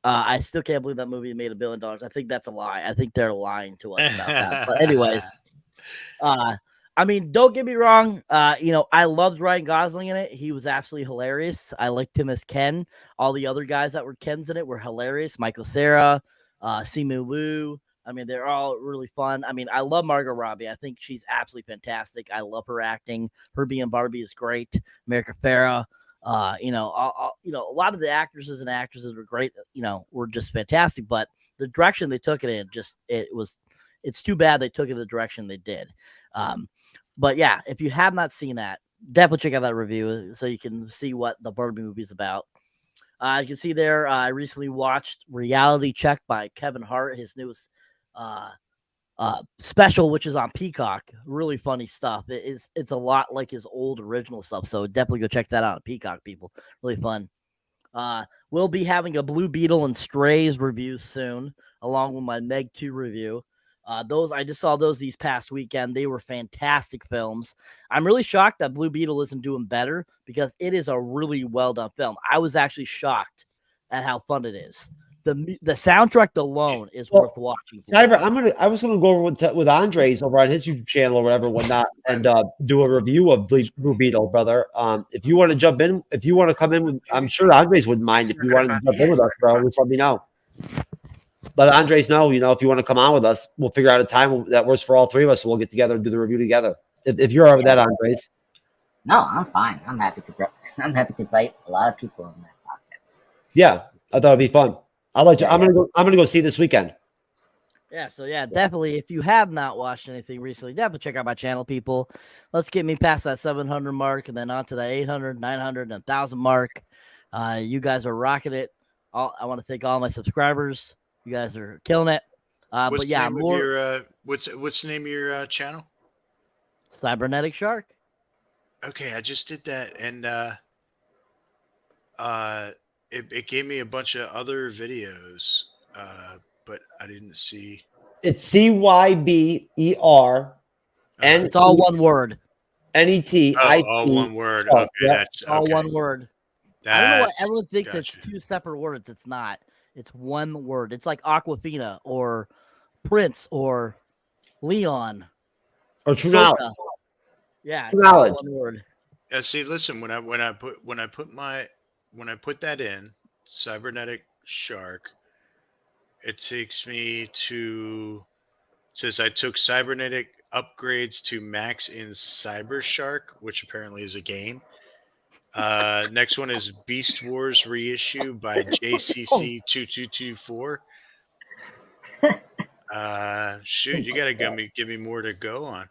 I still can't believe that movie made $1 billion. I think that's a lie. I think they're lying to us about that. But anyways, I mean, don't get me wrong. I loved Ryan Gosling in it. He was absolutely hilarious. I liked him as Ken. All the other guys that were Kens in it were hilarious. Michael Cera, Simu Liu. I mean, they're all really fun. I mean, I love Margot Robbie. I think she's absolutely fantastic. I love her acting. Her being Barbie is great. America Ferrera. A lot of the actresses and actresses were great. Were just fantastic. But the direction they took it in, it's too bad they took it the direction they did. But yeah, if you have not seen that, definitely check out that review so you can see what the Barbie movie is about. You can see there, I recently watched Reality Check by Kevin Hart, his newest special, which is on Peacock. Really funny stuff. It's a lot like his old original stuff, so definitely go check that out on Peacock, people. Really fun. We'll be having a Blue Beetle and Strays review soon, along with my Meg 2 review. I just saw those these past weekend. They were fantastic films. I'm really shocked that Blue Beetle isn't doing better because it is a really well done film. I was actually shocked at how fun it is. The soundtrack alone is worth watching. Cyber, I was gonna go over with Andres over on his YouTube channel or whatever, whatnot, and do a review of Blue Beetle, brother. If you want to jump in, if you want to come in, I'm sure Andres wouldn't mind if you wanted to jump in with us, bro. Just let me know. Let Andres know, if you want to come on with us, we'll figure out a time that works for all three of us, and we'll get together and do the review together. If you're over that, Andres. No, I'm fine. I'm happy to invite a lot of people on that podcast. Yeah, I thought it'd be fun. I'm gonna go see this weekend. Yeah, so definitely. If you have not watched anything recently, definitely check out my channel, people. Let's get me past that 700 mark and then on to the 800, 900, and 1,000 mark. You guys are rocking it. I want to thank all my subscribers. You guys are killing it. What's but yeah, what's the name of your channel? Cyberneticshark. Okay, I just did that, and it gave me a bunch of other videos, but I didn't see. It's CYBER, and it's all one word. NET. All one word. Okay, that's all okay. one word. I don't know why everyone thinks it's two separate words. It's not. It's one word. It's like Aquafina or Prince or Leon. Or True Knowledge. Yeah, True Knowledge. one word. See, listen, when I put that in Cyberneticshark, it takes me to says I took cybernetic upgrades to max in Cybershark, which apparently is a game. Next one is Beast Wars reissue by JCC 2224. Shoot, you gotta give me more to go on.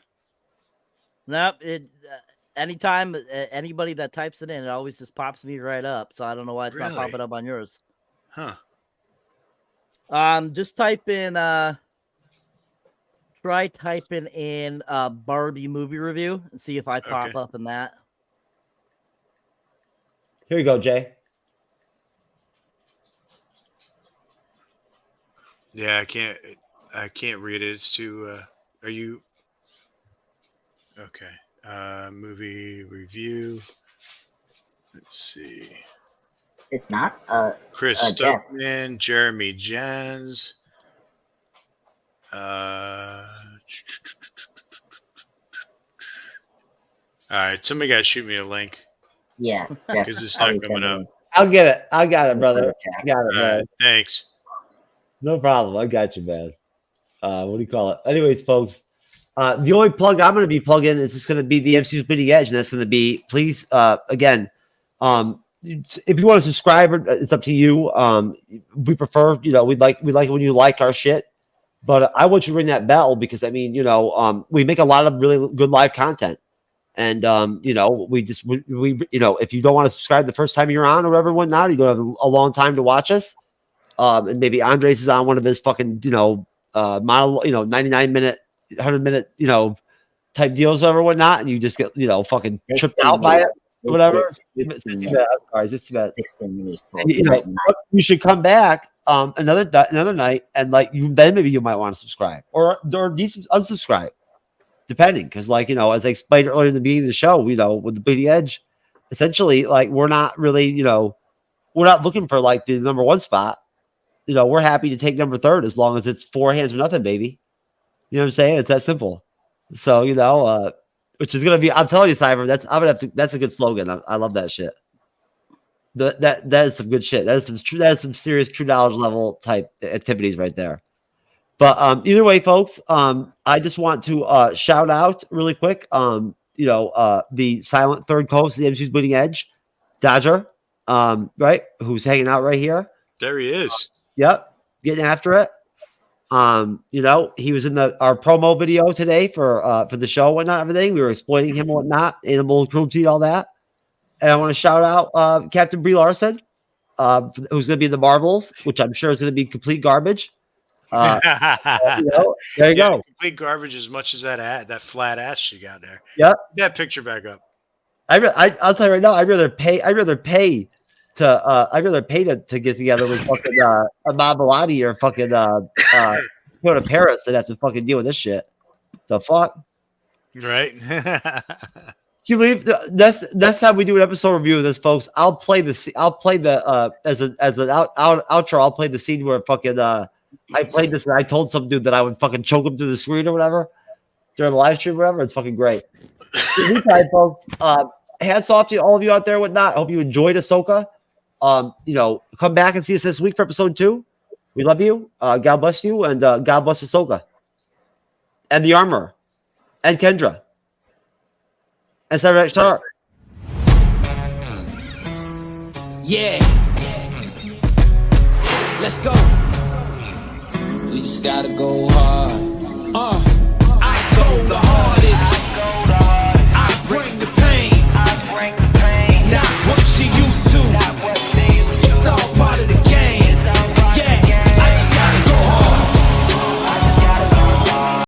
Nope. Anytime anybody that types it in, it always just pops me right up. So I don't know why it's not Really? popping up on yours. Huh. Just type in try typing in Barbie movie review and see if I pop up in that. Here you go, Jay. Yeah, I can't read it. It's too are you okay? Movie review. Let's see. It's not. Chris Jeff. Stockman, Jeremy Jans. All right, somebody got to shoot me a link. Yeah, because it's not coming up. I'll get it. I got it, brother. I got it, man. Thanks. No problem. I got you, man. What do you call it? Anyways, folks, the only plug I'm going to be plugging is just going to be the MCU'S Bleeding Edge, and that's going to be, please, again, if you want to subscribe, it's up to you. We prefer, we like it when you like our shit. But I want you to ring that bell because, I mean, we make a lot of really good live content. And, we if you don't want to subscribe the first time you're on or whatever, whatnot, you don't have a long time to watch us. And maybe Andres is on one of his fucking, 99-minute, 100-minute, type deals or whatnot. And you just get, fucking tripped out by it, whatever. It's too bad. 16 minutes. You should come back another night and then maybe you might want to subscribe or unsubscribe. Depending, because as I explained earlier in the beginning of the show, with the Bleeding Edge, essentially, we're not really, we're not looking for the number one spot. We're happy to take number third as long as it's 4 hands or nothing, baby. You know what I'm saying? It's that simple. So which is gonna be, I'm telling you, Cyber, that's a good slogan. I love that shit. That is some good shit. That is some serious True Knowledge level type activities right there. But either way, folks, I just want to shout out really quick, the silent third co-host of the MCU'S Bleeding Edge, Dodger, right, who's hanging out right here. There he is. Yep, getting after it. He was in our promo video today for the show and whatnot, everything. We were exploiting him and whatnot, animal cruelty, all that. And I want to shout out Captain Brie Larson, who's going to be in the Marvels, which I'm sure is going to be complete garbage. There you go. Complete garbage as much as that flat ass she got there. Yep. That picture back up. I'll tell you right now. I'd rather pay to get together with fucking Ahmad Baladi or fucking go to Paris than have to fucking deal with this shit. The fuck. Right. Can you believe that's how we do an episode review of this, folks? I'll play the as an outro. I'll play the scene where fucking I played this and I told some dude that I would fucking choke him through the screen or whatever during the live stream or whatever. It's fucking great. Meantime, folks, hats off to all of you out there and whatnot. I hope you enjoyed Ahsoka. Come back and see us this week for episode 2. We love you. God bless you, and God bless Ahsoka. And the armor. And Kendra. And Cyberneticshark. Yeah. Let's go. We just gotta go hard. I go the